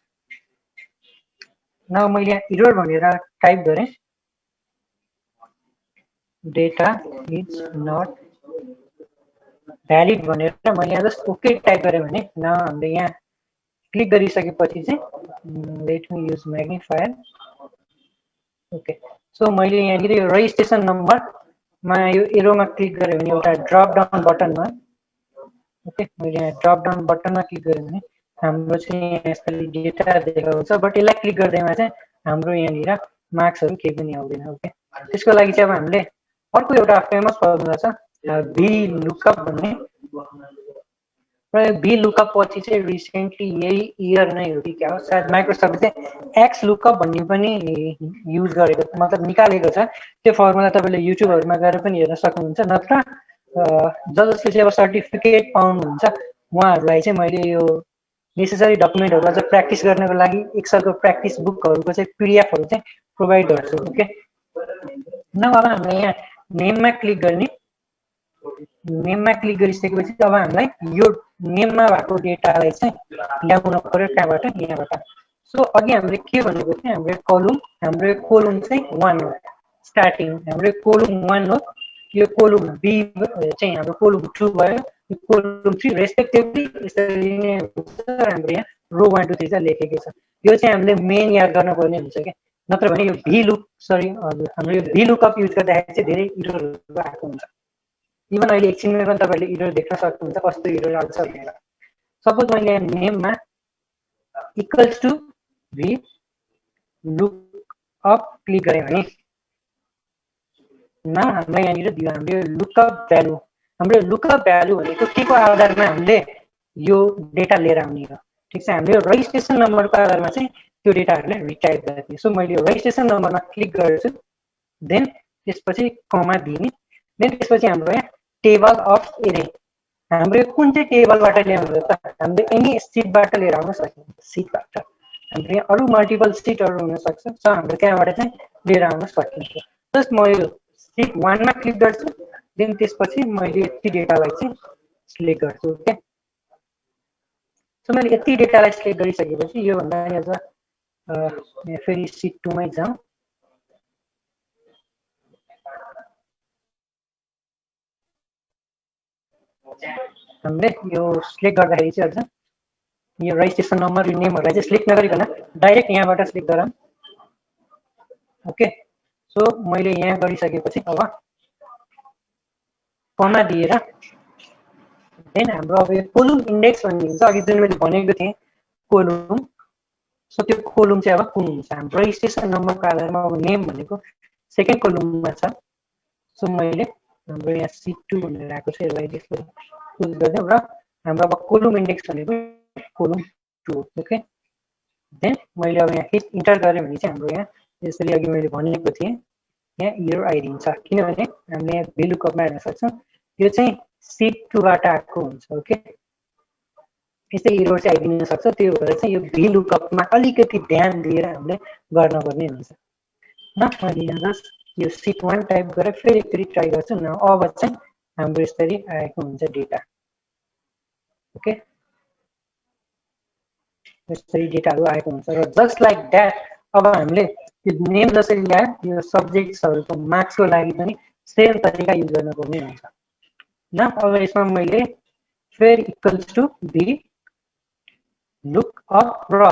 न मैले यहाँ इरर भनेर टाइप गरेँ, डेटा इज नट भ्यालिड भनेर मैले यहाँ जस्ट ओके टाइप गरेँ भने न हामीले यहाँ क्लिक गरिसकेपछि चाहिँ let me use magnifier. Okay, so मैले यहाँनिर यो रजिस्ट्रेसन नम्बरमा यो एरोमा क्लिक गरेँ भने एउटा ड्रप डाउन बटनमा ओके मैले यहाँ ड्रप डाउन बटनमा क्लिक गरेँ भने हाम्रो चाहिँ यसरी डेटा देखाउँछ। बट यसलाई क्लिक गर्दैमा चाहिँ हाम्रो यहाँनिर मार्क्सहरू केही पनि आउँदैन। ओके, त्यसको लागि चाहिँ अब हामीले अर्को एउटा फेमस फर्मुला छ भी लुकअप भन्ने। र भी लुकअप पछि चाहिँ रिसेन्टली यही इयर नै हो कि क्या हो सायद माइक्रोसफ्टले चाहिँ एक्स लुकअप भन्ने पनि युज गरेको मतलब निकालेको छ। त्यो फर्मुला तपाईँले युट्युबहरूमा गएर पनि हेर्न सक्नुहुन्छ। नत्र जसले चाहिँ अब सर्टिफिकेट पाउनुहुन्छ उहाँहरूलाई चाहिँ मैले यो नेसेसरी डकुमेन्टहरूलाई चाहिँ प्र्याक्टिस गर्नको लागि एक्सेलको प्र्याक्टिस बुकहरूको चाहिँ पिडिएफहरू चाहिँ प्रोभाइड गर्छु। ओके, न अब हामीले यहाँ नेममा क्लिक गर्ने, नेममा क्लिक गरिसकेपछि अब हामीलाई यो नेममा भएको डेटालाई चाहिँ ल्याउनु पर्यो कहाँबाट, यहाँबाट। सो अघि हामीले के भनेको थियो, हाम्रो कलम चाहिँ 1 हो। स्टार्टिङ हाम्रो कोलम 1 हो, यो कोलम बी चाहिँ हाम्रो कोलम 2 भयो, यो कोलम 3 रेस्पेक्टिभली यसरी नै हुन्छ। हाम्रो यहाँ रो 1 2 3 चाहिँ लेखेको छ। यो चाहिँ हामीले मेन याद गर्नुपर्ने हुन्छ के, नत्र भने यो भी लुक सरी हजुर हाम्रो यो भी लुकअप युज गर्दाखेरि चाहिँ धेरै इररहरू आएको हुन्छ। इभन अहिले एकछिनमा पनि तपाईँहरूले इरर देख्न सक्नुहुन्छ कस्तो इरर आउँछ भनेर। सपोज मैले नेममा equals to V lookup click गरेँ भने न हाम्रो यहाँनिर दियो हाम्रो लुकअप भ्यालु। हाम्रो लुकअप भ्यालु भनेको के को आधारमा हामीले यो डेटा लिएर आउने हो, ठिक छ। हाम्रो रजिस्ट्रेसन नम्बरको आधारमा चाहिँ त्यो डेटाहरूलाई रिटाइप गर्ने। सो मैले रजिस्ट्रेसन नम्बरमा क्लिक गर्छु, देन त्यसपछि कमा दिने, देन त्यसपछि हाम्रो यहाँ टेबल अफ एरे हाम्रो कुन चाहिँ टेबलबाट ल्याउनु त हामीले एनी सिटबाट लिएर आउन सकिन्छ। सिटबाट हाम्रो यहाँ अरू मल्टिपल सिटहरू हुनसक्छ, सो हाम्रो त्यहाँबाट चाहिँ लिएर आउन सकिन्छ। जस्ट म यो सिट 1 मा क्लिक गर्छु, देन त्यसपछि मैले यति डेटालाई चाहिँ सिलेक्ट गर्छु। ओके, सो मैले यति डेटालाई सिलेक्ट गरिसकेपछि योभन्दा यहाँ फेरि सिट 2 मै जाउँ। हामीले यो सिलेक्ट गर्दाखेरि चाहिँ अझ यो रजिस्ट्रेसन नम्बर यो नेमहरूलाई चाहिँ सिलेक्ट नगरिकन डाइरेक्ट यहाँबाट सिलेक्ट गरौँ। ओके, सो मैले यहाँ गरिसकेपछि अब कमा दिएर देन हाम्रो अब यो कोलम इन्डेक्स भन्ने हुन्छ, अघि जुन मैले भनेको थिएँ कोलम। सो त्यो कोलम चाहिँ अब कुन हुन्छ, हाम्रो रजिस्ट्रेसन नम्बरको आधारमा अब नेम भनेको सेकेन्ड कोलममा छ। सो मैले हाम्रो यहाँ C2 भनेर आएको छ, यसलाई त्यसले चुज गरिदिउँ र हाम्रो अब कोलम इन्डेक्स भनेको कोलम 2। ओके, देन मैले अब यहाँ हिट इन्टर गरेँ भने चाहिँ हाम्रो यहाँ यसरी अघि मैले भनेको थिएँ यहाँ इरर आइदिन्छ, किनभने हामीले यहाँ भी लुकअपमा हेर्न सक्छौँ यो चाहिँ सिट 2 बाट आएको हुन्छ। ओके, यस्तै इरर चाहिँ आइदिन सक्छ, त्यो भएर चाहिँ यो भी लुकअपमा अलिकति ध्यान दिएर हामीले गर्नुपर्ने हुन्छ। न मैले यहाँ जस्ट यो सिट 1 टाइप गरेर फेरि एकचोटि ट्राई गर्छु न, अब चाहिँ हाम्रो यसरी आएको हुन्छ डेटा। ओके, यसरी डेटाहरू आएको हुन्छ र जस्ट लाइक द्याट अब हामीले यो नेम जसरी ल्यायो यो सब्जेक्ट्सहरूको मार्क्सको लागि पनि सेम तरिका युज गर्नुपर्ने हुन्छ। न अब यसमा मैले फेरि इक्वल्स टु भी लुकअप र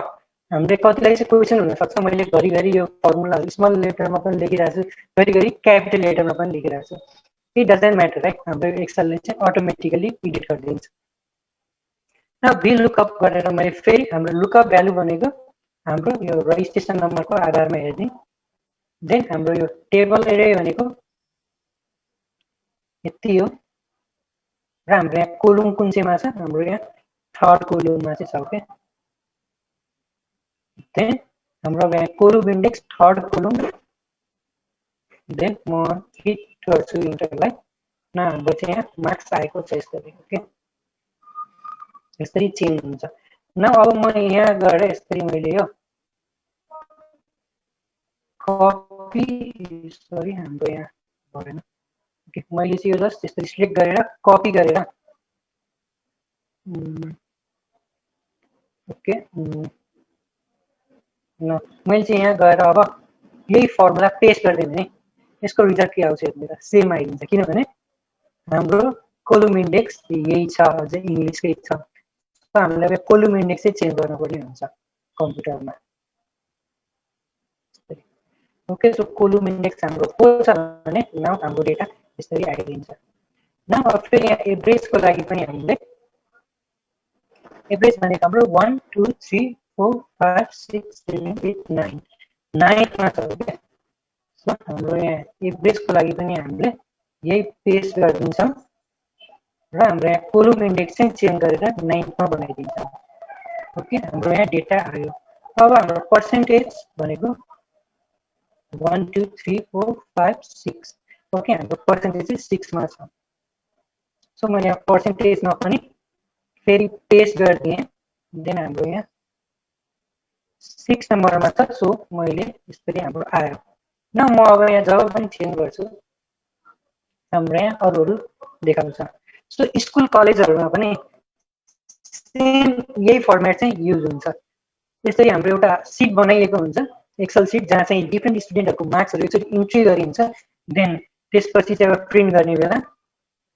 हामीले कतिलाई चाहिँ क्वेसन हुनसक्छ मैले घरिघरि यो फर्मुलाहरू स्मल लेटरमा पनि लेखिरहेको छु, घरिघरि क्यापिटल लेटरमा पनि लेखिरहेको छु। इट डजन्ट म्याटर है, हाम्रो एक्सेलले चाहिँ अटोमेटिकली एडिट गरिदिन्छ। न भी लुकअप गरेर मैले फेरि हाम्रो लुकअप भ्यालु भनेको हाम्रो यो रजिस्ट्रेसन नम्बरको आधारमा हेर्ने, देन हाम्रो यो टेबल एरे भनेको यति हो र हाम्रो यहाँ कोलम कुन चाहिँमा छ, हाम्रो यहाँ थर्ड कोलममा चाहिँ छ। ओके, देन हाम्रो यहाँ column index third column, then म हिट गर्छु इन्टरलाई न हाम्रो चाहिँ यहाँ मार्क्स आएको छ यसरी। ओके, यसरी चेन्ज हुन्छ। न अब म यहाँ गएर यसरी मैले यो कपी सरी हाम्रो यहाँ भएन। ओके, मैले चाहिँ यो जस्ट यसरी सिलेक्ट गरेर कपी गरेर ओके न मैले चाहिँ यहाँ गएर अब यही फर्मुला पेस्ट गरिदिएँ भने यसको रिजल्ट के आउँछ हेर्नु त सेम आइदिन्छ, किनभने हाम्रो कोलम इन्डेक्स यही छ, अझै इङ्ग्लिसकै छ। सो हामीले अब कोलम इन्डेक्स चाहिँ चेन्ज गर्नुपर्ने हुन्छ कम्प्युटरमा। ओके, सो कोलम इन्डेक्स हाम्रो को छ भने नाउ हाम्रो डेटा यसरी आइदिन्छ। नाउ अब फेरि यहाँ एभरेजको लागि पनि हामीले एभरेज भनेको हाम्रो 1 2 3 4 5 6 7 8 9 9मा छ। ओके, सो हाम्रो यहाँ एभरेजको लागि पनि हामीले यही पेस्ट गरिदिन्छौँ र हाम्रो यहाँ कोलम इन्डेक्स चाहिँ चेन्ज गरेर 9मा बनाइदिन्छौँ। ओके, हाम्रो यहाँ डेटा आयो। अब हाम्रो पर्सेन्टेज भनेको 1 2 3 4 5 6। ओके, हाम्रो पर्सेन्टेज चाहिँ 6मा छ। सो मैले यहाँ पर्सेन्टेजमा पनि फेरि पेस्ट गरिदिएँ, देन हाम्रो यहाँ 6 नम्बरमा छ। सो मैले यसरी हाम्रो आयो। न म अब यहाँ जब पनि चेन्ज गर्छु हाम्रो यहाँ अरूहरू देखाउँछ। सो स्कुल कलेजहरूमा पनि सेम यही फर्मेट चाहिँ युज हुन्छ। यसरी हाम्रो एउटा सिट बनाइएको हुन्छ, एक्सेल सिट जहाँ चाहिँ डिफ्रेन्ट स्टुडेन्टहरूको मार्क्सहरू एकचोटि इन्ट्री गरिन्छ, देन त्यसपछि चाहिँ अब प्रिन्ट गर्ने बेला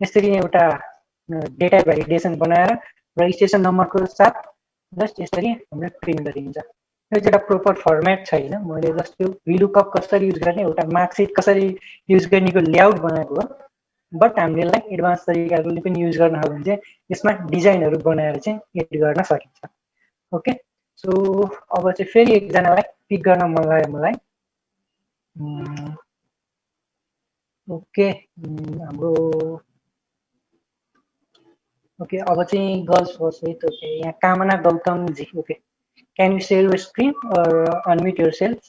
यसरी एउटा डेटा भ्यालिडेसन बनाएर रजिस्ट्रेसन नम्बरको साथ जस्ट यसरी हाम्रो प्रिन्ट गरिन्छ। यो चाहिँ एउटा प्रोपर फर्मेट छैन, मैले जस्ट यो भिलुकअप कसरी युज गर्ने, एउटा मार्कसिट कसरी युज गर्नेको लेआउट बनाएको हो। बट हामीले एडभान्स तरिकाले पनि युज गर्न हो भने चाहिँ यसमा डिजाइनहरू बनाएर चाहिँ एड गर्न सकिन्छ। ओके, सो अब चाहिँ फेरि एकजनालाई पिक गर्न मन लाग्यो मलाई। ओके, हाम्रो ओके अब चाहिँ गर्ल्स फर्स्ट है त। ओके, यहाँ Kamana Gautam ji. Okay, can you share your screen और unmute yourself?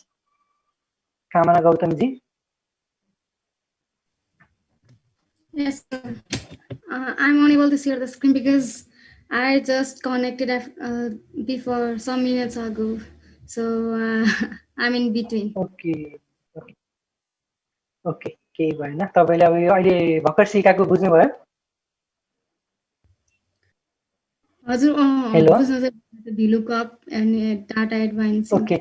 Kamana Gautam ji. Yes, sir. I'm unable to share the screen because I just connected before some minutes ago. So I'm in between. Okay okay okay, केही भएन। तपाईँले अब यो अहिले भर्खर सिकाएको बुझ्नुभयो? हजुर, हेलो, बुझ्नु चाहिँ VLOOKUP and data advancing. Okay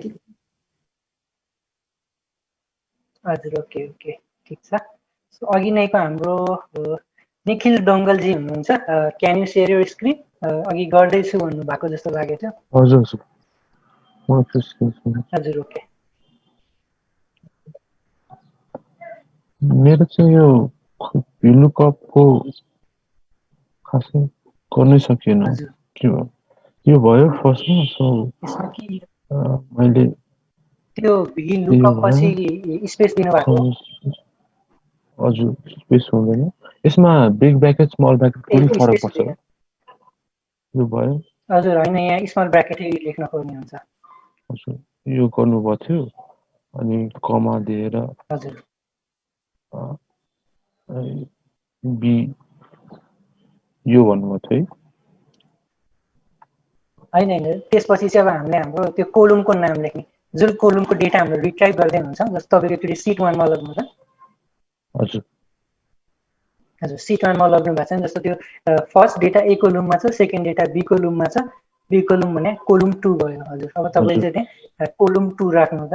हजुर, ओके ओके ठिक छ। सो अघि नैको हाम्रो निखिल डङ्गलजी हुनुहुन्छ, can you share your screen? अघि गर्दैछु भन्नुभएको जस्तो लागेको थियो। हजुर हजुर, म स्क्रिन हजुर, ओके। मेरो चाहिँ यो VLOOKUP-को खासै गर्नै सकिएन। हजुर, के भयो? यो भयो फर्स्टमा। सो यसमा के मैले त्यो VLOOKUP पछि स्पेस दिनुभएको हो? हजुर, स्पेस हुँदैन यसमा। बिग ब्र्याकेट स्मल ब्र्याकेट कुनै फरक पर्छ? यो भयो। हजुर, होइन यहाँ स्मल ब्र्याकेटै लेख्न पर्ने हुन्छ। हजुर, यो गर्नुभएको थियो अनि कमा दिएर हजुर, बी यो भन्नुभएको थियो है। होइन होइन, त्यसपछि चाहिँ अब हामीले हाम्रो त्यो कोलमको नाम लेख्ने, जुन कोलमको डेटा हामीले रिट्राइभ गर्दै हुन्छ। जस्तो तपाईँको त्यो सिट 1 मा लग्नु छ। हजुर हजुर, सिट 1 मा लग्नु भएको छ नि। जस्तो त्यो फर्स्ट डेटा ए कोलममा छ, सेकेन्ड डेटा बी कोलममा छ। बी कोलम भने कोलम 2 भयो। हजुर, अब तपाईँले चाहिँ त्यहाँ कोलम 2 राख्नु त।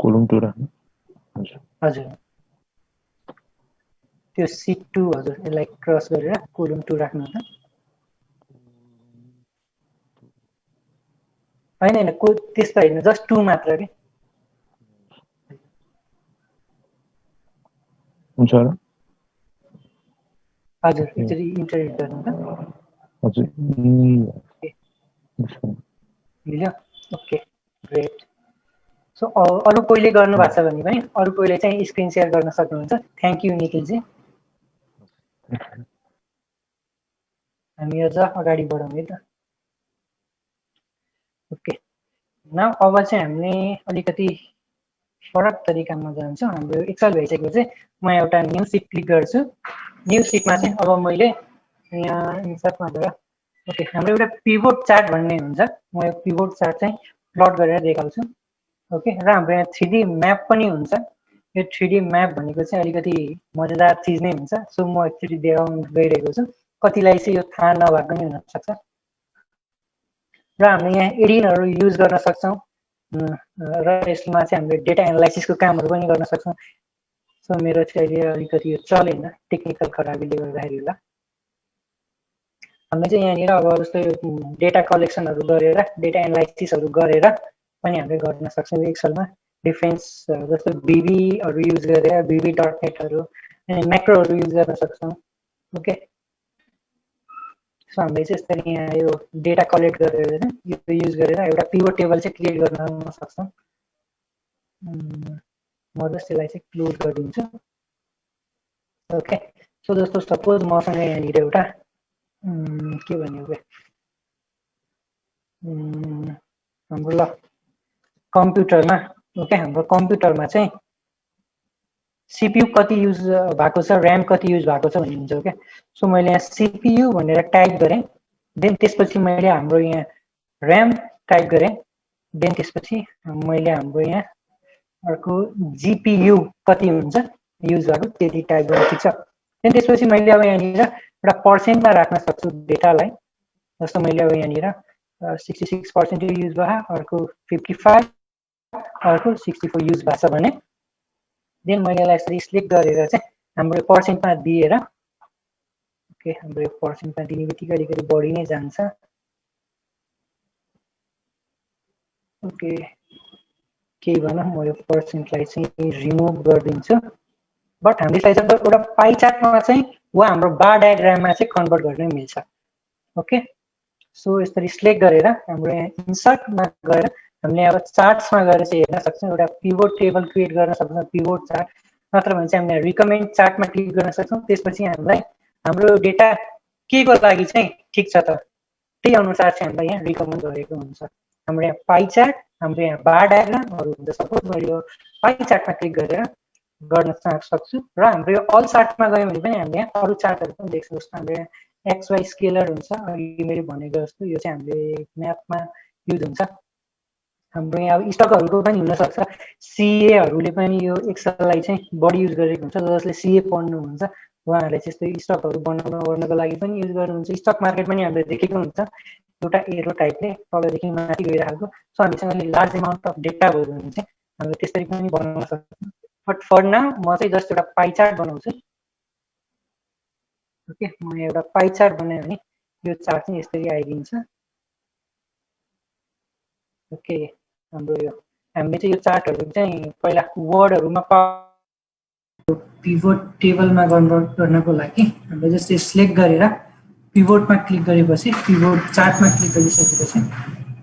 कोलम 2 राख्नु। हजुर हजुर, त्यो सिट 2 हजुर, यसलाई क्रस गरेर कोलम 2 राख्नु त। होइन होइन, त्यस्तो होइन, जस्ट 2 मात्र के। हुन्छ र? हजुर, एकचोटि इन्टर गर्नु त। हजुर, मिल्यो? Okay, great. सो अरू कोहीले गर्नु भएको छ भने पनि अरू कोहीले चाहिँ स्क्रिन सेयर गर्न सक्नुहुन्छ। Thank you निखिलजी। हामी अझ अगाडि बढौँ है त। ओके, न अब चाहिँ हामीले अलिकति फरक तरिकामा जान्छौँ। हाम्रो एक्सेल भइसकेको चाहिँ म एउटा न्यू सिट क्लिक गर्छु। न्यू सिटमा चाहिँ अब मैले यहाँ इन्सर्टमा गएर ओके, हाम्रो एउटा पिभोट चार्ट भन्ने हुन्छ। म यो पिभोट चार्ट चाहिँ प्लट गरेर देखाउँछु। ओके, र हाम्रो यहाँ 3D म्याप पनि हुन्छ। यो 3D म्याप भनेको चाहिँ अलिकति मजेदार चिज नै हुन्छ। सो म एकचोटि देखाउन गइरहेको छु। कतिलाई चाहिँ यो थाहा नभएको पनि हुनसक्छ। र हामीले यहाँ एडिनहरू युज गर्न सक्छौँ र यसमा चाहिँ हामीले डेटा एनालाइसिसको कामहरू पनि गर्न सक्छौँ। सो मेरो चाहिँ अहिले अलिकति यो चलेन, टेक्निकल खराबीले गर्दाखेरि होला। हामीले चाहिँ यहाँनिर अब जस्तो डेटा कलेक्सनहरू गरेर डेटा एनालाइसिसहरू गरेर पनि हामीले गर्न सक्छौँ एक्सेलमा। डिफरेन्स जस्तो भिबीहरू युज गरेर भिबी डट नेटहरू अनि म्याक्रोहरू युज गर्न सक्छौँ। ओके, सो हामीले चाहिँ यसरी यहाँ यो डेटा कलेक्ट गरेर यो युज गरेर एउटा पिभट टेबल चाहिँ क्रिएट गर्न सक्छौँ। म जस्ट यसलाई चाहिँ क्लोज गरिदिन्छु। ओके, सो जस्तो सपोज मसँग यहाँनिर एउटा के भन्यो हाम्रो ल कम्प्युटरमा ओके, हाम्रो कम्प्युटरमा चाहिँ सीपीयू कति युज भएको छ, र्याम कति युज भएको छ भन्ने हुन्छ। ओके, सो मैले यहाँ सीपीयू भनेर टाइप गरेँ। देन त्यसपछि मैले हाम्रो यहाँ र्याम टाइप गरेँ। देन त्यसपछि मैले हाम्रो यहाँ अर्को जीपीयू कति हुन्छ युज भएको त्यति टाइप गरेँ। ठिक छ। देन त्यसपछि मैले अब यहाँनिर एउटा पर्सेन्टमा राख्न सक्छु डेटालाई। जस्तो मैले अब यहाँनिर 66% युज भयो, अर्को 55 अर्को 64 युज भएको छ भने देन मैले यसलाई यसरी सिलेक्ट गरेर चाहिँ हाम्रो पर्सेन्टमा दिएर ओके हाम्रो यो पर्सेन्टमा दिने बित्तिकै अलिकति बढी नै जान्छ ओके केही भन म यो पर्सेन्टलाई चाहिँ रिमुभ गरिदिन्छु बट हामीले यसलाई चाहिँ एउटा पाई चार्टमा चाहिँ वा हाम्रो बार डायग्राममा चाहिँ कन्भर्ट गर्न मिल्छ ओके सो यसरी सिलेक्ट गरेर हाम्रो यहाँ इन्सर्टमा गएर हामीले अब चार्ट्समा गएर चाहिँ हेर्न सक्छौँ एउटा पिभोट टेबल क्रिएट गर्न सक्छौँ पिभोट चार्ट नत्र भने चाहिँ हामीले रिकमेन्ड चार्टमा क्लिक गर्न सक्छौँ त्यसपछि हामीलाई हाम्रो डेटा के को लागि चाहिँ ठिक छ त त्यही अनुसार चाहिँ हामीलाई यहाँ रिकमेन्ड गरेको हुन्छ हाम्रो यहाँ पाई चार्ट हाम्रो यहाँ बार डायग्रामहरू हुन्छ सपोज मैले यो पाई चार्टमा क्लिक गरेर गर्न सक्छु र हाम्रो यो अल चार्टमा गयौँ भने पनि हामीले यहाँ अरू चार्टहरू पनि देख्छौँ जस्तो हाम्रो यहाँ XY स्केलर हुन्छ अघि मैले भनेको जस्तो यो चाहिँ हामीले म्यापमा युज हुन्छ हाम्रो यहाँ अब स्टकहरूको पनि हुनसक्छ सिएहरूले पनि यो एक्सएललाई चाहिँ बढी युज गरेको हुन्छ जसले सिए पढ्नुहुन्छ उहाँहरूले चाहिँ यस्तो स्टकहरू बनाउनको लागि पनि युज गर्नुहुन्छ स्टक मार्केट पनि हामीले देखेको हुन्छ एउटा एरो टाइपले तलदेखि माथि गइरहेको सो हामीसँग लार्ज एमाउन्ट अफ डेटा भयो भने चाहिँ हामीले त्यसरी पनि बनाउन सक्छौँ बट फर नाउ म चाहिँ जस्ट एउटा पाई चार्ट बनाउँछु ओके म एउटा पाई चार्ट बनाएँ भने यो चार्ट चाहिँ यसरी आइदिन्छ ओके हाम्रो यो हामीले चाहिँ यो चार्टहरू चाहिँ पहिला वर्डहरूमा पिभोट टेबलमा कन्भर्ट गर्नको लागि हामीले जस्तै सिलेक्ट गरेर पिभोटमा क्लिक गरेपछि पिभोट चार्टमा क्लिक गरिसकेपछि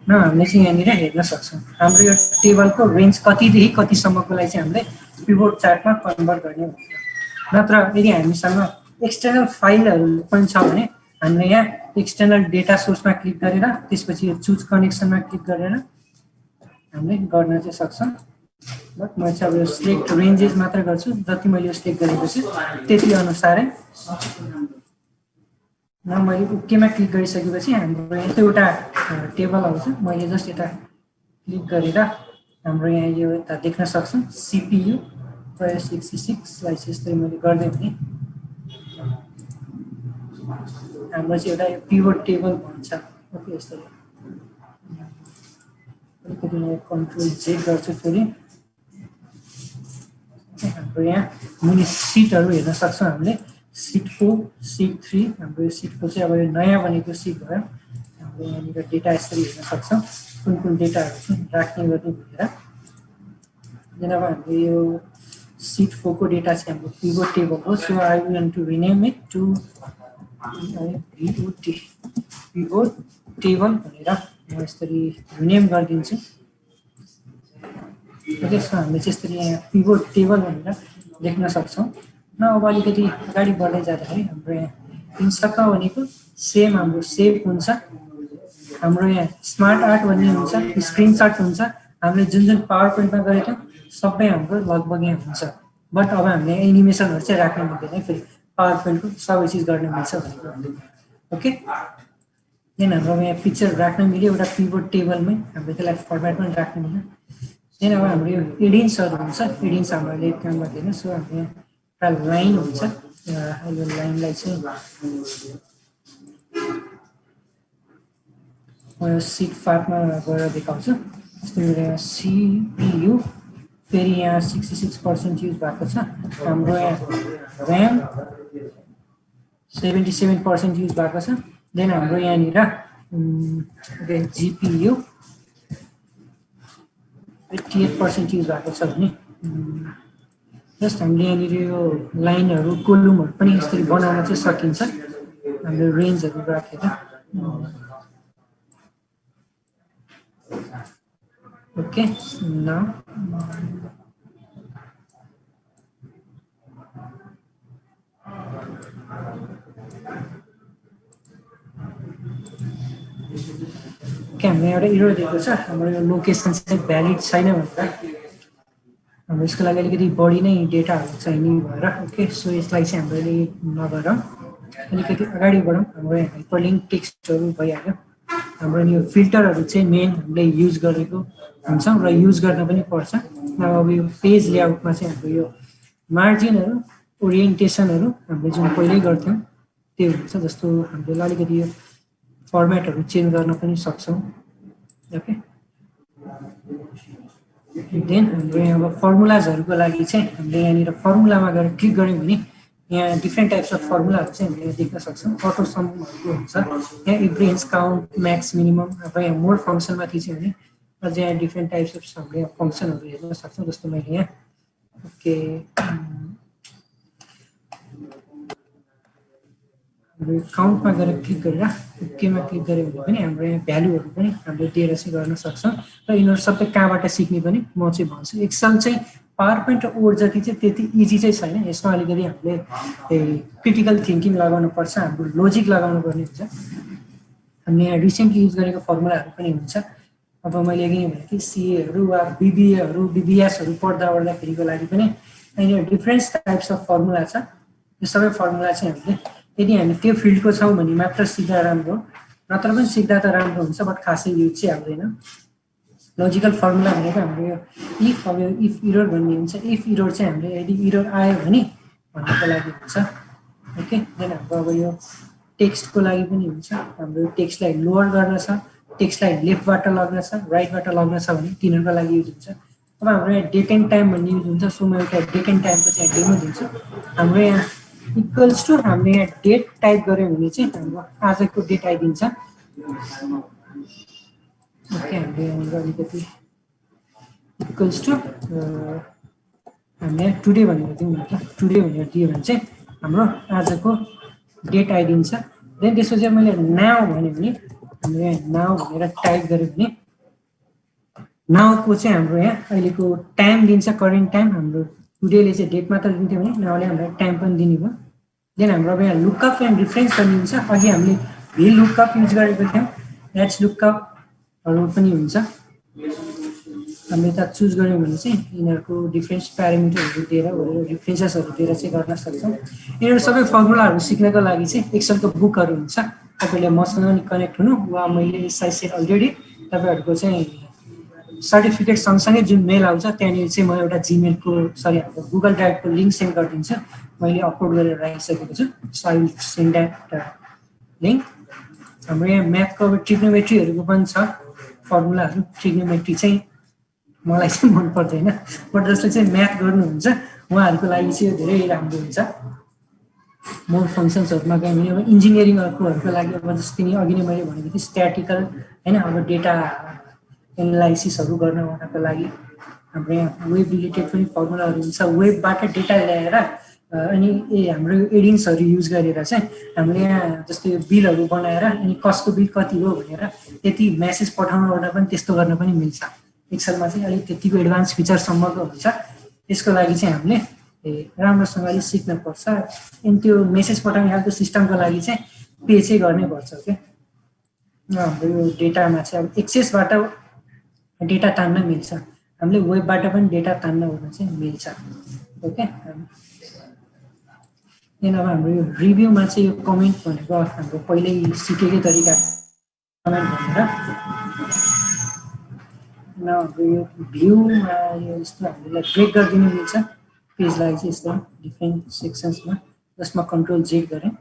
न हामीले चाहिँ यहाँनिर हेर्न सक्छौँ हाम्रो यो टेबलको रेन्ज कतिदेखि कतिसम्मको लागि चाहिँ हामीले पिभोट चार्टमा कन्भर्ट गर्ने हुन्छ नत्र यदि हामीसँग एक्सटर्नल फाइलहरू पनि छ भने हामीले यहाँ एक्सटर्नल डेटा सोर्समा क्लिक गरेर त्यसपछि यो चुज कनेक्सनमा क्लिक गरेर हामीले गर्न चाहिँ सक्छौँ बट म चाहिँ अब यो सिलेक्ट रेन्जेस मात्र गर्छु जति मैले यो सिलेक्ट गरेपछि त्यति अनुसारै न मैले ओकेमा क्लिक गरिसकेपछि हाम्रो यहाँ एउटा टेबल आउँछ मैले जस्ट यता क्लिक गरेर हाम्रो यहाँ यो यता देख्न सक्छौँ CPU 66 लाई चाहिँ यस्तै मैले गर्दै भने हाम्रो चाहिँ एउटा पिभोट टेबल भन्छ ओके यसरी अलिकति म कन्ट्रोल Z गर्छु फेरि हाम्रो यहाँ मुनि सिटहरू हेर्न सक्छौँ हामीले सिट 4 सिट 3 हाम्रो यो सिट 4 चाहिँ अब यो नयाँ बनेको सिट भयो हाम्रो यहाँनिर डेटा यसरी हेर्न सक्छौँ कुन कुन डेटाहरू चाहिँ राख्ने गर्ने भनेर देन अब हामीले यो सिट 4 को डेटा चाहिँ हाम्रो पिभोट टेबल हो so I want to rename it to pivot table भनेर म यसरी रिनेम गरिदिन्छु ओके सो हामीले चाहिँ यसरी यहाँ पिभोट टेबल भनेर देख्न सक्छौँ न अब अलिकति अगाडि बढ्दै जाँदाखेरि हाम्रो यहाँ इन्सर्टमा भनेको सेम हाम्रो सेभ हुन्छ हाम्रो यहाँ स्मार्ट आर्ट भन्ने हुन्छ स्क्रिनसट हुन्छ हामीले जुन जुन पावर पोइन्टमा गरेको थियौँ सबै हाम्रो लगभग यहाँ हुन्छ बट अब हामीले एनिमेसनहरू चाहिँ राख्न मिल्दैन फेरि पावर पोइन्टको सबै चिज गर्न मिल्छ भनेको ओके देन हाम्रो यहाँ पिक्चर राख्न मिल्यो एउटा पिभोट टेबलमै हामीले त्यसलाई फर्मेट पनि राख्न मिल्यो देन अब हाम्रो यो एडिन्सहरू हुन्छ एडिन्स हामीले काम गर्दैन सो हाम्रो एउटा लाइन हुन्छ यो लाइनलाई चाहिँ म यो सिट 5 मा गएर देखाउँछु जस्तो मेरो यहाँ CPU फेरि यहाँ 66% युज भएको छ हाम्रो यहाँ ऱ्याम 77% युज भएको छ देन हाम्रो यहाँनिर GPU 88% युज भएको छ भने जस्ट हामीले यहाँनिर यो लाइनहरू कोलुमहरू पनि यसरी बनाउन चाहिँ सकिन्छ हामीले रेन्जहरू राखेर ओके न हामीले एउटा एरर दिएको छ हाम्रो यो लोकेसन चाहिँ भ्यालिड छैन भनेर हाम्रो यसको लागि अलिकति बढी नै डेटाहरू चाहिने भएर ओके सो यसलाई चाहिँ हामीले नगरौँ अलिकति अगाडि बढौँ हाम्रो यहाँ हाइपरलिङ्क टेक्स्टहरू भइहाल्यो हाम्रो यो फिल्टरहरू चाहिँ मेन हामीले युज गरेको हुन्छौँ र युज गर्न पनि पर्छ अब यो पेज लेआउटमा चाहिँ हाम्रो यो मार्जिनहरू ओरिएन्टेसनहरू हामीले जुन पहिल्यै गर्थ्यौँ त्यो हुन्छ जस्तो हामीले अलिकति यो फर्मेटहरू चेन्ज गर्न पनि सक्छौँ ओके देन हाम्रो यहाँ अब फर्मुलाजहरूको लागि चाहिँ हामीले यहाँनिर फर्मुलामा गएर क्लिक गऱ्यौँ भने यहाँ डिफ्रेन्ट टाइप्स अफ फर्मुलाहरू चाहिँ हामीले यहाँ देख्न सक्छौँ। अटो समहरूको हुन्छ, यहाँ इब्रेन्स काउन्ट म्याक्स मिनिमम। अब यहाँ मोड फङ्सनमा थिच्यो भने अझै यहाँ डिफ्रेन्ट टाइप्स अफ हामीले यहाँ फङ्सनहरू हेर्न सक्छौँ। जस्तो मैले यहाँ ओके काउन्टमा गएर क्लिक गरेर ओकेमा क्लिक गऱ्यो भने पनि हाम्रो यहाँ भ्यालुहरू पनि हामीले दिएर चाहिँ गर्न सक्छौँ। र यिनीहरू सबै कहाँबाट सिक्ने पनि म चाहिँ भन्छु। एक्सेल चाहिँ पावर पोइन्ट र वर्ड जति चाहिँ त्यति इजी चाहिँ छैन। यसमा अलिकति हामीले क्रिटिकल थिङ्किङ लगाउनु पर्छ, हाम्रो लोजिक लगाउनु पर्ने हुन्छ। हामीले यहाँ रिसेन्टली युज गरेको फर्मुलाहरू पनि हुन्छ। अब मैले अघि नै भने कि सिएहरू वा बिबिएहरू बिबिएसहरू पढ्दाखेरिको लागि पनि यहाँ डिफ्रेन्ट टाइप्स अफ फर्मुला छ। यो सबै फर्मुला चाहिँ हामीले यदि हामी त्यो फिल्डको छौँ भने मात्र सिक्दा राम्रो, नत्र पनि सिक्दा त राम्रो हुन्छ, बट खासै युज चाहिँ आउँदैन। लजिकल फर्मुला भनेको हाम्रो यो इफ, अब यो इफ इरर भन्ने हुन्छ। इफ इरर चाहिँ हामीले यदि इरर आयो भने भन्नको लागि हुन्छ। ओके, देन हाम्रो अब यो टेक्स्टको लागि पनि हुन्छ। हाम्रो टेक्स्टलाई लोअर गर्न छ, टेक्स्टलाई लेफ्टबाट लग्न छ, राइटबाट लग्न छ भने तिनीहरूको लागि युज हुन्छ। अब हाम्रो यहाँ डेट एन्ड टाइम भन्ने युज हुन्छ। सो म एउटा डेट एन्ड टाइमको चाहिँ डेमो दिन्छु। हाम्रो यहाँ इक्वल्स टु हामीले यहाँ डेट टाइप गऱ्यौँ भने चाहिँ हाम्रो आजको डेट आइदिन्छ। ओके, हामीले यहाँनिर अलिकति इक्वल्स टु हामीले टुडे भनेर दिउँ न त। टुडे भनेर दियो भने चाहिँ हाम्रो आजको डेट आइदिन्छ। देन त्यसपछि मैले नाउ भन्यो भने हामीले यहाँ नाउ भनेर टाइप गऱ्यो भने नाउको चाहिँ हाम्रो यहाँ अहिलेको टाइम दिन्छ, करेन्ट टाइम। हाम्रो टुडेले चाहिँ डेट मात्र दिन्थ्यो भने नाउले हामीलाई टाइम पनि दिने भयो। देन हाम्रो अब यहाँ लुकअप एन्ड रिफरेन्स पनि हुन्छ। अघि हामीले भी लुकअप युज गरेको थियौँ, एच लुकअपहरू पनि हुन्छ। हामीले यता चुज गऱ्यौँ भने चाहिँ यिनीहरूको डिफ्रेन्स प्यारामिटरहरू दिएर रिफरेन्सेसहरू दिएर चाहिँ गर्न सक्छौँ। यिनीहरू सबै फर्मुलाहरू सिक्नको लागि चाहिँ एक्सेलको बुकहरू हुन्छ। तपाईँले मसँग नि कनेक्ट हुनु, वा मैले यसलाई अलरेडी तपाईँहरूको चाहिँ सर्टिफिकेट सँगसँगै जुन मेल आउँछ त्यहाँनिर चाहिँ म एउटा जिमेलको हाम्रो गुगल ड्राइभको लिङ्क सेन्ड गरिदिन्छु। मैले अपलोड गरेर राखिसकेको छु। So I will send that link. हाम्रो यहाँ म्याथको अब ट्रिग्नोमेट्रीहरूको पनि छ फर्मुलाहरू। ट्रिग्नोमेट्री चाहिँ मलाई चाहिँ मन पर्दैन, बट जसले चाहिँ म्याथ गर्नुहुन्छ उहाँहरूको लागि चाहिँ यो धेरै राम्रो हुन्छ। मोर फङ्सन्सहरूमा गयो भने अब इन्जिनियरिङहरूको लागि अब जस्तै नि अघि नै मैले भनेको थिएँ स्ट्याटिकल होइन, अब डेटा एनालाइसिसहरू गर्नको लागि हाम्रो यहाँ वेब रिलेटेड पनि फर्मुलाहरू हुन्छ। वेबबाट डेटा ल्याएर अनि हाम्रो एडिङ्सहरू युज गरेर चाहिँ हामीले यहाँ जस्तै बिलहरू बनाएर अनि कसको बिल कति हो भनेर त्यति मेसेज पठाउन ओर्दा पनि त्यस्तो गर्न पनि मिल्छ। एक्सेलमा चाहिँ अलिक त्यतिको एडभान्स फिचरसम्मको हुन्छ। त्यसको लागि चाहिँ हामीले राम्रोसँगले सिक्नुपर्छ। अनि त्यो मेसेज पठाउने खालको सिस्टमको लागि चाहिँ पे चाहिँ गर्नै पर्छ। क्या हाम्रो यो डेटामा चाहिँ अब एक्सेसबाट डेटा तान्न मिल्छ, हामीले वेबबाट पनि डेटा तान्न ओर्न चाहिँ मिल्छ। ओके, देन अब हाम्रो यो रिभ्यूमा चाहिँ यो कमेन्ट भनेको हाम्रो पहिल्यै सिकेकै तरिका कमेन्ट भनेर। हाम्रो यो भ्यूमा यो यस्तो हामीलाई ब्रेक गरिदिनु मिल्छ पेजलाई चाहिँ यस्तो डिफ्रेन्ट सेक्सन्समा, जसमा कन्ट्रोल जेड गरेँ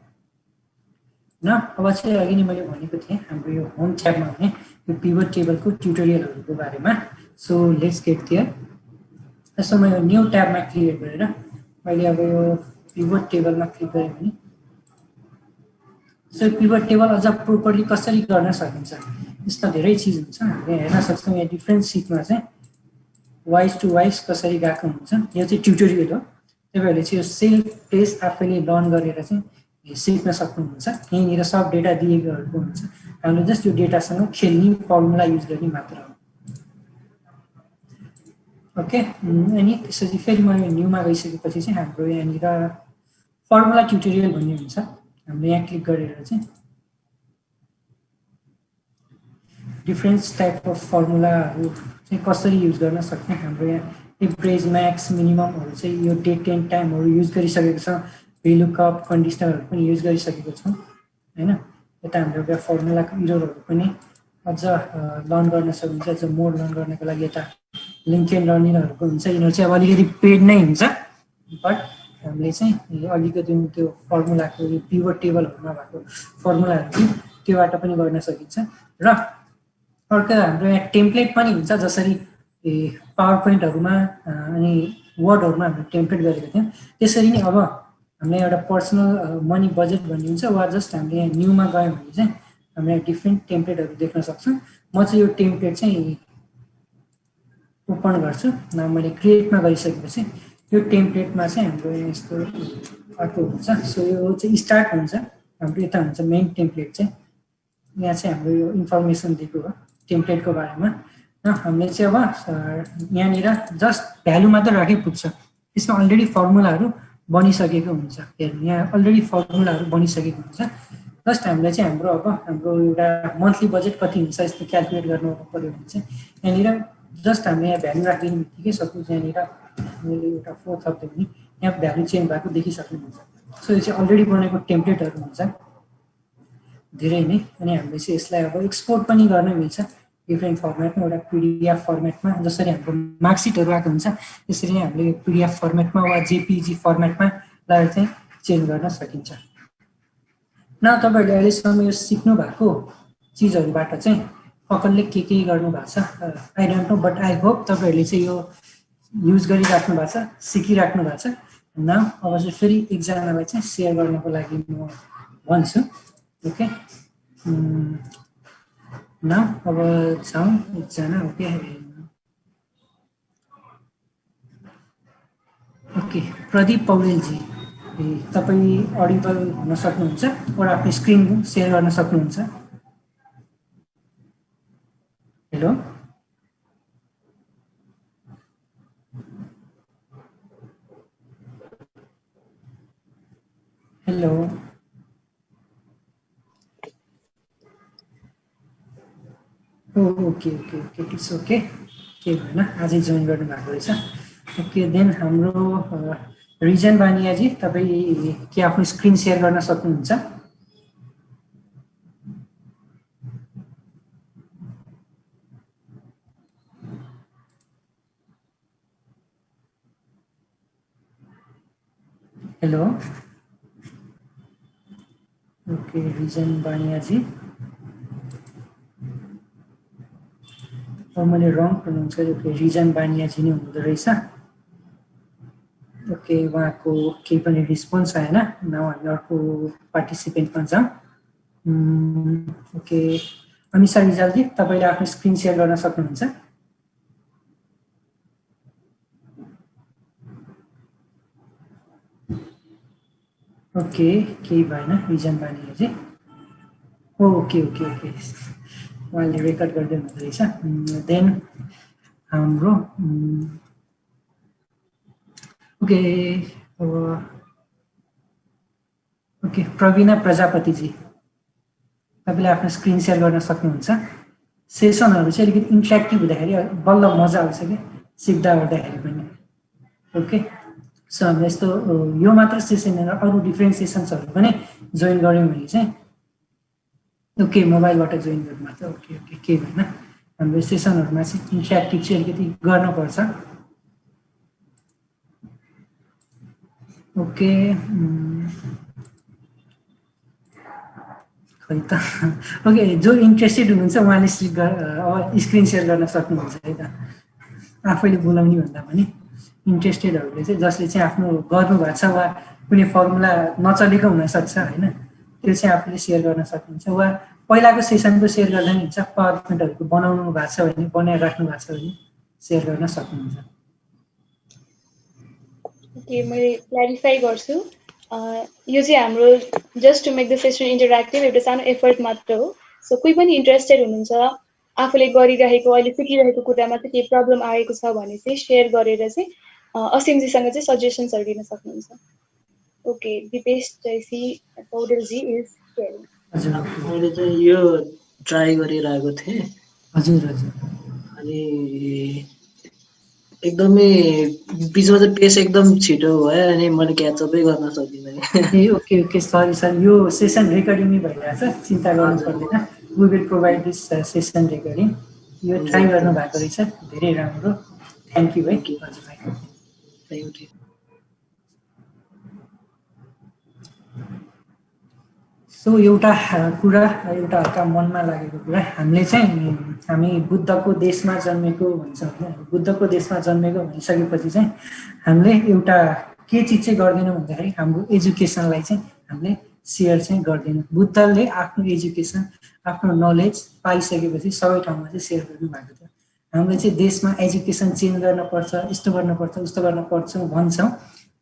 न। अब चाहिँ अघि नै मैले भनेको थिएँ हाम्रो यो होम ट्याबमा भने यो पिभट टेबलको ट्युटोरियलहरूको बारेमा। So let's get there. त्यसो म यो न्यू ट्याबमा क्लिक गरेर मैले अब यो पिभट टेबलमा क्लिक गरेँ भने सो पिभट टेबल अझ प्रोपरली कसरी गर्न सकिन्छ, यस्ता धेरै चिज हुन्छ। हामीले हेर्न सक्छौँ यहाँ डिफ्रेन्ट सिटमा चाहिँ वाइज टु वाइज कसरी गएको हुन्छ। यो चाहिँ ट्युटोरियल हो, तपाईँहरूले चाहिँ यो सेल्फ टेस्ट आफैले लर्न गरेर चाहिँ सिक्न सक्नुहुन्छ। यहीँनिर सब डेटा दिएकोहरूको हुन्छ, हामीले जस्ट यो डेटासँग खेल्ने फर्मुला युज गर्ने मात्र हो। ओके, अनि त्यसपछि फेरि म यो न्यूमा गइसकेपछि चाहिँ हाम्रो यहाँनिर फर्मुला ट्युटोरियल भन्ने हुन्छ। हामीले यहाँ क्लिक गरेर चाहिँ डिफ्रेन्ट टाइप अफ फर्मुलाहरू चाहिँ कसरी युज गर्न सक्ने, हाम्रो यहाँ एभरेज म्याक्स मिनिममहरू चाहिँ यो डेट एन्ड टाइमहरू युज गरिसकेको छ। भिलुकअप कन्डिसनरहरू पनि युज गरिसकेको छौँ होइन। यता हाम्रो एउटा फर्मुलाको इररहरू पनि अझ लर्न गर्न सकिन्छ। अझ मोर लर्न गर्नको लागि यता लिङ्केन लर्निङहरूको हुन्छ। यिनीहरू चाहिँ अब अलिकति पेड नै हुन्छ, बट हामीले चाहिँ अलिकति त्यो फर्मुलाको यो पिभट टेबलहरूमा भएको फर्मुलाहरू चाहिँ त्योबाट पनि गर्न सकिन्छ। र अर्को हाम्रो यहाँ टेम्प्लेट पनि हुन्छ, जसरी पावर पोइन्टहरुमा अनि वर्डहरुमा हामीले टेम्प्लेट गरेका थियौं त्यसरी नै अब हामीले एउटा पर्सनल मनी बजेट भन्ने हुन्छ वा जस्ट हामीले यहाँ न्यूमा गयौं भने चाहिँ हामीले डिफ्रेन्ट टेम्प्लेटहरु देख्न सक्छौं म चाहिँ यो टेम्प्लेट चाहिँ ओपन गर्छु न मैले क्रिएटमा गरिसकेपछि यो टेम्प्लेटमा चाहिँ हाम्रो यस्तो अर्को हुन्छ सो यो चाहिँ स्टार्ट हुन्छ हाम्रो यता हुन्छ मेन टेम्प्लेट चाहिँ यहाँ चाहिँ हाम्रो यो इन्फर्मेसन दिएको हो टेम्प्लेटको बारेमा र हामीले चाहिँ अब यहाँनिर जस्ट भ्यालु मात्र राखे पुग्छ यसमा अलरेडी फर्मुलाहरू बनिसकेको हुन्छ हेर्नु यहाँ अलरेडी फर्मुलाहरू बनिसकेको हुन्छ जस्ट हामीले चाहिँ हाम्रो एउटा मन्थली बजेट कति हुन्छ यस्तो क्याल्कुलेट गर्नु पर्यो भने चाहिँ यहाँनिर जस्ट हामीले यहाँ भ्यालु राखिदिनु बित्तिकै सपोज यहाँनिर मैले एउटा 4 थप्यो भने यहाँ भ्यालु चेन्ज भएको देखिसक्नुहुन्छ सो यो चाहिँ अलरेडी बनेको टेम्प्लेटहरू हुन्छ धेरै नै अनि हामीले चाहिँ यसलाई अब एक्सपोर्ट पनि गर्न मिल्छ डिफ्रेन्ट फर्मेटमा एउटा पीडीएफ फर्मेटमा जसरी हाम्रो मार्कसिटहरू आएको हुन्छ त्यसरी नै हामीले पीडीएफ फर्मेटमा वा जेपीजी फर्मेटमा लगाएर चाहिँ चेन्ज गर्न सकिन्छ न तपाईहरुले अहिलेसम्म यो सिक्नु भएको चीजहरुबाट चाहिँ कसले के गर्नु भएको छ I don't know but I hope तपाईहरुले चाहिँ यो युज गरिराख्नु भएको छ सिकिराख्नु भएको छ न अब चाहिँ फेरि एकजनालाई चाहिँ शेयर गर्नको लागि म भन्छु ओके न अब जाउँ एकजना ओके ओके प्रदीप पौडेल जी तपाई अडिबल हुन सक्नुहुन्छ र आफ्नो स्क्रिन शेयर गर्न सक्नुहुन्छ hello hello okay okay okay it's okay के भएन आजै जोइन गर्नु भएको रहेछ ओके देन हाम्रो रिजन बानियाजी तपाईँ के आफ्नो स्क्रिन शेयर गर्न सक्नुहुन्छ हेलो ओके रिजन बानियाजी अब मैले रङ प्रोनाउन्स गरेँ ओके रिजन बानियाजी नै हुँदो रहेछ ओके उहाँको केही पनि रिस्पोन्स आएन नाउ हामी अर्को पार्टिसिपेन्टमा जाउँ ओके अनिसा रिजालजी तपाईँले आफ्नो स्क्रिन सेयर गर्न सक्नुहुन्छ ओके केही भएन रिजन बानियाजी ओके ओके ओके उहाँले रेकर्ड गर्दै हुँदो रहेछ देन हाम्रो ओके ओके प्रवीणा प्रजापतिजी तपाईले आफ्नो स्क्रिन सेयर गर्न सक्नुहुन्छ सेसनहरु चाहिँ अलिकति इन्टरेक्टिभ हुँदाखेरि बल्ल मजा आउँछ के सिक्दा गर्दाखेरि पनि ओके सो हामीले यस्तो यो मात्र सेसन हैन अरु डिफरेन्ट सेसन्सहरु पनि जोइन गर्यौं भने चाहिँ ओके मोबाइलबाट जोइन गर्नु मात्र ओके ओके के भएन हाम्रो सेसनहरुमा चाहिँ इन्टरेक्टिभ चाहिँ अलिकति गर्न पर्छ ओके खै त ओके जो इन्ट्रेस्टेड हुनुहुन्छ उहाँले स्क्रिन शेयर गर्न सक्नुहुन्छ है त आफैले बोलाउने भन्दा पनि इन्ट्रेस्टेडहरुले चाहिँ जसले चाहिँ आफ्नो गर्नु भएको छ वा कुनै फर्मुला नचलेको हुन सक्छ हैन त्यो चाहिँ आफूले शेयर गर्न सक्नुहुन्छ वा पहिलाको सेसनको शेयर गर्दा नि हुन्छ पावर पोइन्टहरुको बनाउनु भएको छ भने बनाएर राख्नु भएको छ भने शेयर गर्न सक्नुहुन्छ ओके मैले क्ल्यारिफाई गर्छु यो चाहिँ हाम्रो just to make the session interactive एउटा सानो एफर्ट मात्र हो सो कोही पनि इन्ट्रेस्टेड हुनुहुन्छ आफूले गरिरहेको अहिले सिकिरहेको कुरामा चाहिँ केही प्रब्लम आएको छ भने चाहिँ शेयर गरेर चाहिँ असिमजीसँग चाहिँ सजेसन्सहरु दिन सक्नुहुन्छ okay Dipesh JC Poudel ji is sharing हजुर मैले चाहिँ यो ट्राई गरिरहेको थिएँ हजुर हजुर अनि एकदमै बिचमा चाहिँ पेस एकदम छिटो भयो अनि मैले क्याचअपै गर्न सकिनँ ए ओके ओके सरी सर यो सेसन रेकर्डिङ नै भइरहेछ चिन्ता गर्नु पर्दैन we will provide this session recording यो ट्राई गर्नु भएको रहेछ धेरै राम्रो थ्यांक यू है के हजुर भाइ थ्यांक यू सो एउटा कुरा एउटा हल्का मनमा लागेको कुरा हामीले चाहिँ हामी बुद्धको देशमा जन्मेको भन्छ होइन बुद्धको देशमा जन्मेको भनिसकेपछि चाहिँ हामीले एउटा के चिज चाहिँ गर्दैनौँ भन्दाखेरि हाम्रो एजुकेसनलाई चाहिँ हामीले सेयर चाहिँ गर्दैनौँ बुद्धले आफ्नो एजुकेसन आफ्नो नलेज पाइसकेपछि सबै ठाउँमा चाहिँ सेयर गर्नुभएको थियो हामीले चाहिँ देशमा एजुकेसन चेन्ज गर्नुपर्छ यस्तो गर्नुपर्छ उस्तो गर्नुपर्छ भन्छौँ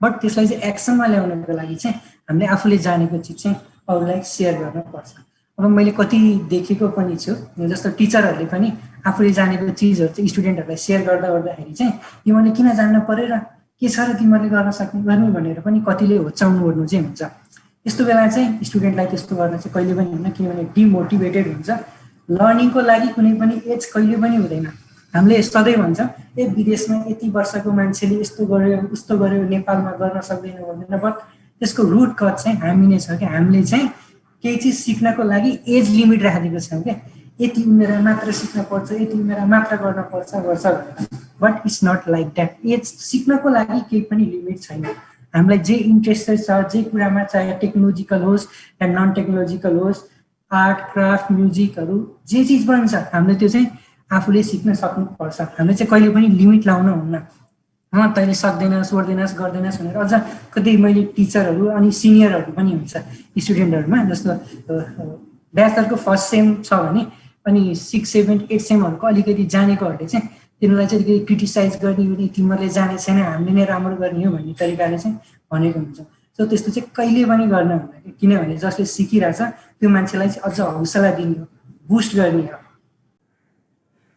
बट त्यसलाई चाहिँ एक्सनमा ल्याउनको लागि चाहिँ हामीले आफूले जानेको चिज चाहिँ अरूलाई सेयर गर्नुपर्छ अब मैले कति देखेको पनि छु जस्तो टिचरहरूले पनि आफूले जानेको चिजहरू चाहिँ स्टुडेन्टहरूलाई सेयर गर्दाखेरि चाहिँ तिमीहरूले किन जान्न पर्यो र के छ र तिमीहरूले गर्न सक्ने गर्ने भनेर पनि कतिले होच्याउनु ओर्नु चाहिँ हुन्छ यस्तो बेला चाहिँ स्टुडेन्टलाई त्यस्तो गर्न चाहिँ कहिले पनि हुन्न किनभने डिमोटिभेटेड हुन्छ लर्निङको लागि कुनै पनि एज कहिले पनि हुँदैन हामीले सधैँ भन्छौँ विदेशमा यति वर्षको मान्छेले यस्तो गर्यो उस्तो गर्यो नेपालमा गर्न सक्दैन भन्दैन बट त्यसको रुट कज चाहिँ हामी नै छ कि हामीले चाहिँ केही चिज सिक्नको लागि एज लिमिट राखिदिएको छौँ क्या यति उमेर मात्र सिक्न पर्छ यति उमेर मात्र गर्न पर्छ but it's not like that age सिक्नको लागि केही पनि लिमिट छैन हामीलाई जे इन्ट्रेस्टेड छ जे कुरामा चाहे टेक्नोलोजिकल होस् या नन टेक्नोलोजिकल होस् आर्ट क्राफ्ट म्युजिकहरू जे चिज पनि छ हामीले त्यो चाहिँ आफूले सिक्न सक्नुपर्छ हामीले चाहिँ कहिले पनि लिमिट लाउनु हुन्न तैँले सक्दैनस् ओर्दैनस् गर्दैनस् भनेर अझ कतै मैले टिचरहरू अनि सिनियरहरू पनि हुन्छ स्टुडेन्टहरूमा जस्तो ब्याचलरको फर्स्ट सेम छ भने अनि 6, 7, 8 सेमहरूको अलिकति जानेकोहरूले चाहिँ तिनीहरूलाई चाहिँ अलिकति क्रिटिसाइज गर्ने हो तिमीहरूले जाने छैन हामीले नै राम्रो गर्ने हो भन्ने तरिकाले चाहिँ भनेको हुन्छ सो त्यस्तो चाहिँ कहिले पनि गर्न हुँदैन किनभने जसले सिकिरहेछ त्यो मान्छेलाई चाहिँ अझ हौसला दिने हो बुस्ट गर्ने हो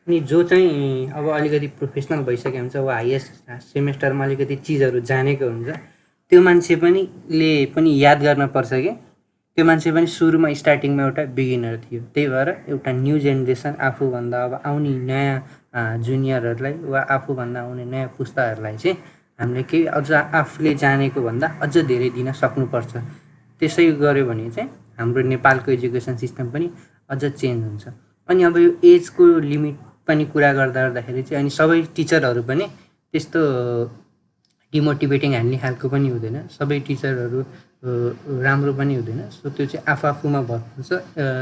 अनि जो चाहिँ अब अलिकति प्रोफेसनल भइसकेको हुन्छ वा हाइएस्ट सेमेस्टरमा अलिकति चिजहरू जानेको हुन्छ त्यो मान्छे पनि याद गर्न पर्छ कि त्यो मान्छे पनि सुरुमा स्टार्टिङमा एउटा बिगिनर थियो त्यही भएर एउटा न्यू जेनेरेसन आफूभन्दा अब आउने नयाँ जुनियरहरूलाई वा आफूभन्दा आउने नयाँ पुस्ताहरूलाई चाहिँ हामीले केही अझ आफूले जानेको भन्दा अझ धेरै दिन सक्नुपर्छ त्यसै गर्यो भने चाहिँ हाम्रो नेपालको एजुकेसन सिस्टम पनि अझ चेन्ज हुन्छ अनि अब यो एजको लिमिट पनि कुरा गर्दाखेरि चाहिँ अनि सबै टिचरहरू पनि त्यस्तो डिमोटिभेटिङ हान्ने खालको पनि हुँदैन सबै टिचरहरू राम्रो पनि हुँदैन सो त्यो चाहिँ आफूमा भर पर्छ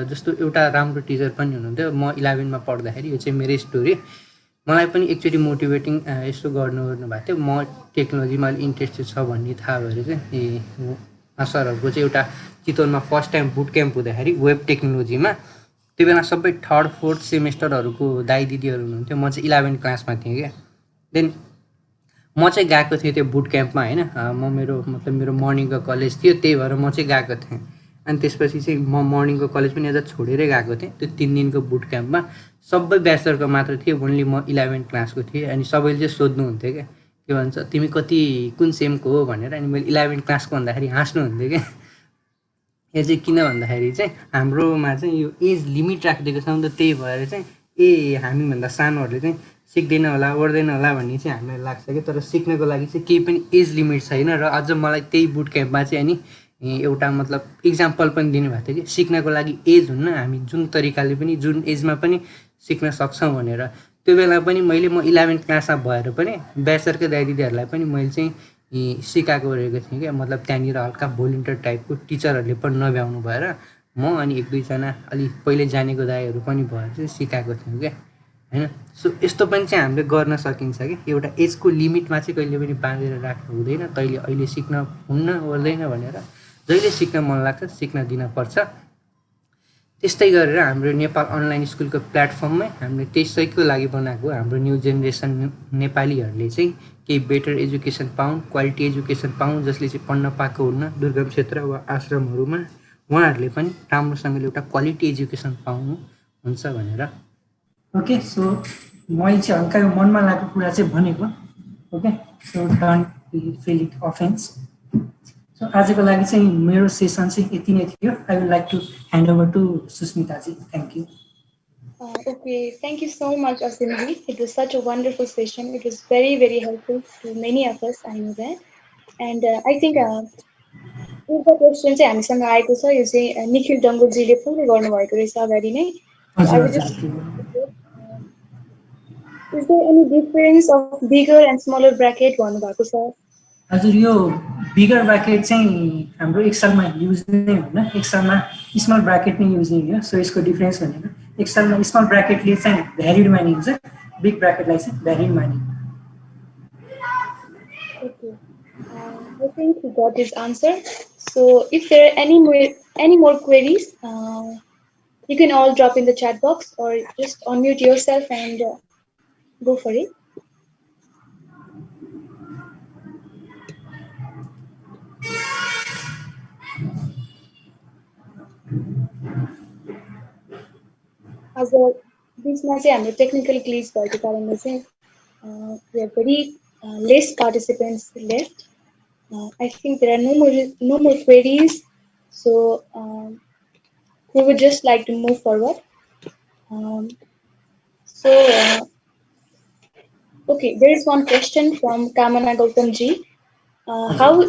जस्तो एउटा राम्रो टिचर पनि हुनुहुन्थ्यो म 11मा पढ्दाखेरि यो चाहिँ मेरै स्टोरी मलाई पनि एकचोटि मोटिभेटिङ यस्तो गर्नुभएको थियो म टेक्नोलोजीमा अलिक इन्ट्रेस्टेड छ भन्ने थाहा भएर चाहिँ सरहरूको चाहिँ एउटा चितवनमा फर्स्ट टाइम बुट क्याम्प हुँदाखेरि वेब टेक्नोलोजीमा त्यो बेला सबै 3rd 4th सेमेस्टरहरूको दाइ दिदीहरू हुनुहुन्थ्यो म चाहिँ 11 क्लासमा थिएँ क्या देन म चाहिँ गएको थिएँ त्यो बुट क्याम्पमा होइन मेरो मर्निङको कलेज थियो त्यही भएर म चाहिँ गएको थिएँ अनि त्यसपछि चाहिँ म मर्निङको कलेज पनि अझ छोडेरै गएको थिएँ त्यो 3 दिनको बुट क्याम्पमा सबै ब्याचलरको मात्र थियो ओन्ली म 11 क्लासको थिएँ अनि सबैले चाहिँ सोध्नुहुन्थ्यो क्या के भन्छ तिमी कुन सेमको हो भनेर अनि मैले 11 क्लासको भन्दाखेरि हाँस्नुहुन्थ्यो क्या यो चाहिँ किन भन्दाखेरि चाहिँ हाम्रोमा चाहिँ यो एज लिमिट राखिदिएको छ नि त त्यही भएर चाहिँ हामीभन्दा सानोहरूले चाहिँ सिक्दैन होला ओर्दैन होला भन्ने चाहिँ हामीलाई लाग्छ कि तर सिक्नको लागि चाहिँ केही पनि एज लिमिट छैन र अझ मलाई त्यही बुट क्याम्पमा चाहिँ अनि एउटा इक्जाम्पल पनि दिनुभएको थियो कि सिक्नको लागि एज हुन्न हामी जुन तरिकाले पनि जुन एजमा पनि सिक्न सक्छौँ भनेर त्यो बेला पनि मैले म 11 क्लासमा भएर पनि ब्याचलरको दाइ दिदीहरूलाई पनि मैले चाहिँ सिकाएको रहेको थिएँ क्या त्यहाँनिर हल्का भोलिन्टियर टाइपको टिचरहरूले पनि नभ्याउनु भएर म अनि 1-2जना अलिक पहिले जानेको दाइहरू पनि भएर चाहिँ सिकाएको थियौँ क्या होइन सो यस्तो पनि चाहिँ हामीले गर्न सकिन्छ कि एउटा एजको लिमिटमा चाहिँ कहिले पनि बाँधेर राख्नु हुँदैन तैँले अहिले सिक्न हुन्न ओर्दैन भनेर जहिले सिक्न मन लाग्छ सिक्न दिनपर्छ त्यस्तै गरेर हाम्रो नेपाल अनलाइन स्कुलको प्लेटफर्ममै हामीले त्यसैको लागि बनाएको हाम्रो न्यू जेनेरेसन नेपालीहरूले चाहिँ केही बेटर एजुकेसन पाउन् क्वालिटी एजुकेसन पाउन् जसले चाहिँ पढ्न पाएको हुन्न दुर्गम क्षेत्र वा आश्रमहरूमा उहाँहरूले पनि राम्रोसँगले एउटा क्वालिटी एजुकेसन पाउनु हुन्छ भनेर ओके सो मैले चाहिँ हल्का यो मनमा लागेको कुरा चाहिँ भनेको okay so don't feel it offence so आजको लागि चाहिँ मेरो सेसन चाहिँ यति नै थियो I would like to hand over to सुस्मिताजी thank you Okay, thank you so much, Asimji. It was such a wonderful session. It was very, very helpful to many of us, I know that. And I think एउटा question चाहिँ हामीसँग आएको छ यो चाहिँ निखिल डङ्गोलजीले पुरै गर्नुभएको रहेछ अगाडि नै Is there any difference of bigger and smaller bracket भन्नुभएको छ हजुर यो बिगर ब्राकेट चाहिँ हाम्रो एक्सेलमा युज नै हुँदैन, एक्सेलमा स्मल ब्राकेट नै युज नै हो। सो यसको डिफरेन्स भनेको एक्सेलमा स्मल ब्राकेटले चाहिँ भ्यालिड मानिन्छ, बिग ब्राकेटलाई चाहिँ भ्यालिड मानिन्छ। Okay. I think we got his answer. So if there are any more queries, you can all drop in the chat box or just unmute yourself and go for it. As a बिचमा चाहिँ हाम्रो technical glitch भएको कारणले चाहिँ we have very less participants left. I think there are no more queries, so we would just like to move forward. Okay, there is one question from Kamana Gautamji. How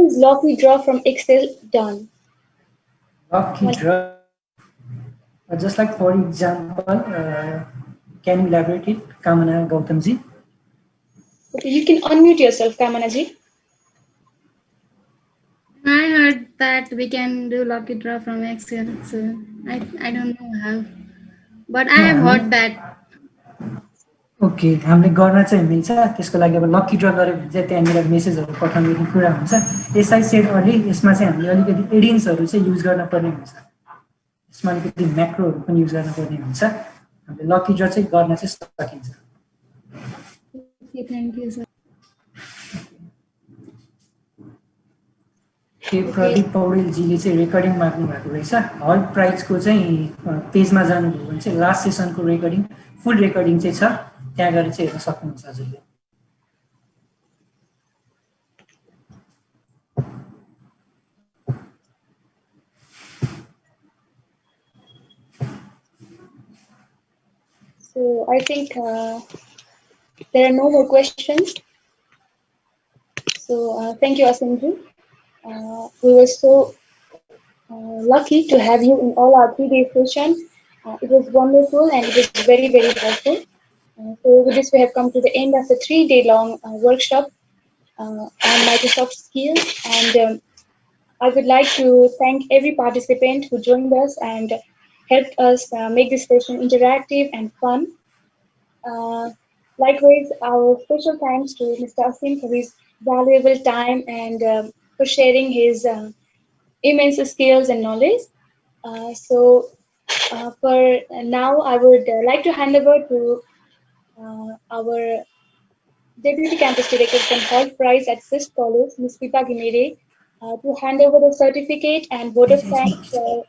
is lucky draw from Excel done? Lucky draw, just like for example, can you elaborate it, Kamana Gautamji? Okay, you can unmute yourself, Kamana ji. I heard that we can do lucky draw from Excel, so I don't know how, but I have heard that. Okay, हामीले गर्न चाहिँ मिल्छ। त्यसको लागि अब lucky draw गऱ्यो भने चाहिँ त्यहाँनिर मेसेजहरू पठाउने कुरा हुन्छ। यसलाई सेट गर्ने यसमा चाहिँ हामीले अलिकति एडिन्सहरू चाहिँ युज गर्न पर्ने हुन्छ। यसमा अलिकति म्याक्रोहरू पनि युज गर्न पर्ने हुन्छ। हामीले लकी ड्र चाहिँ गर्न चाहिँ सकिन्छ। Thank you sir. प्रदीप पौडेलजीले चाहिँ रेकर्डिङ माग्नु भएको रहेछ। हल प्राइजको चाहिँ पेजमा जानुभयो भने चाहिँ लास्ट सेसनको रेकर्डिङ, फुल रेकर्डिङ चाहिँ छ, त्यहाँ गएर चाहिँ हेर्न सक्नुहुन्छ हजुरले। So I think there are no more questions. So thank you, Asimji. We were so lucky to have you in all our 3-day session. It was wonderful and it was very, very helpful. So with this, we have come to the end of the 3-day long workshop on Microsoft skills. And I would like to thank every participant who joined us and helped us make this session interactive and fun. Likewise, our special thanks to Mr. Asim for his valuable time and for sharing his immense skills and knowledge. For now, I would like to hand over to our Deputy Campus Director from Hall Prize at SIST College, Ms. Pita Gimere, to hand over the certificate and vote of thanks to our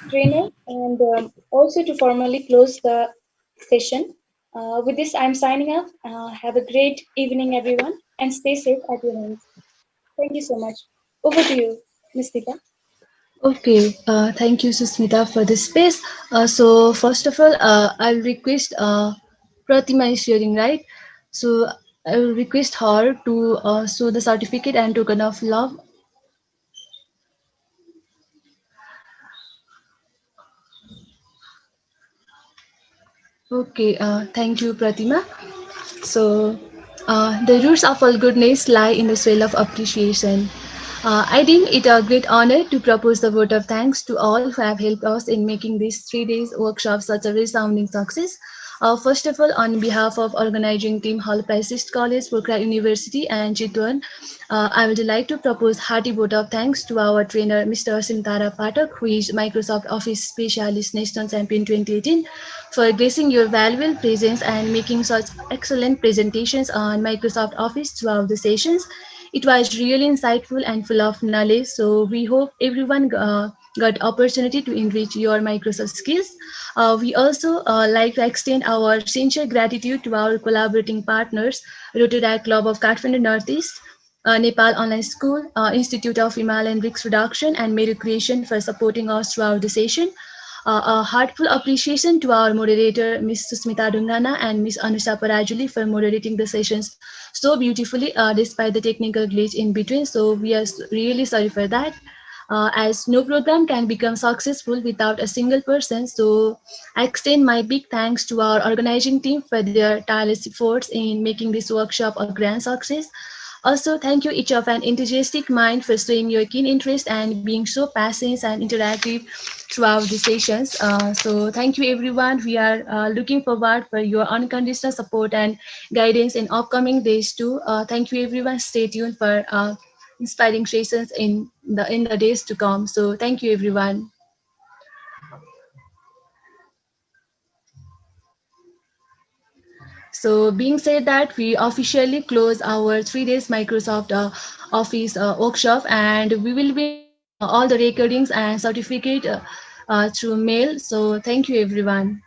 trainer, and also to formally close the session. With this, I'm signing off. Have a great evening, everyone, and stay safe at your homes. Thank you so much. Over to you, Ms. Pita. Okay, thank you, Susmita, for this space. So first of all, I'll request Pratima is sharing, right? So I will request her to show the certificate and token of love. Okay, thank you, Pratima. So the roots of all goodness lie in the soil of appreciation. I think it a great honor to propose the vote of thanks to all who have helped us in making this 3 days workshop such a resounding success. First of all, on behalf of organizing team Hall Price College, Pokhara University and Chitwan, I would like to propose hearty vote of thanks to our trainer, Mr. Sintara Patak, who is Microsoft Office Specialist National Champion 2018, for gracing your valuable presence and making such excellent presentations on Microsoft Office throughout the sessions. It was really insightful and full of knowledge. So we hope everyone got opportunity to enrich your Microsoft skills. We also like to extend our sincere gratitude to our collaborating partners, Rotary Club of Kathmandu Northeast, Nepal Online School, Institute of Himalayan Bricks Reduction, and Meru Creation for supporting us throughout the session. A heartfelt appreciation to our moderator, Ms. Susmita Dungana and Ms. Anusha Parajuli for moderating the sessions so beautifully despite the technical glitch in between. So we are really sorry for that. as no program can become successful without a single person. So I extend my big thanks to our organizing team for their tireless efforts in making this workshop a grand success. Also, thank you each of an enthusiastic mind for showing your keen interest and being so passionate and interactive throughout the sessions. So thank you everyone. We are looking forward for your unconditional support and guidance in upcoming days too. Thank you everyone. Stay tuned for inspiring sessions in the days to come. So thank you everyone. So being said that, we officially close our 3 days Microsoft Office workshop, and we will be all the recordings and certificate through mail. So thank you everyone.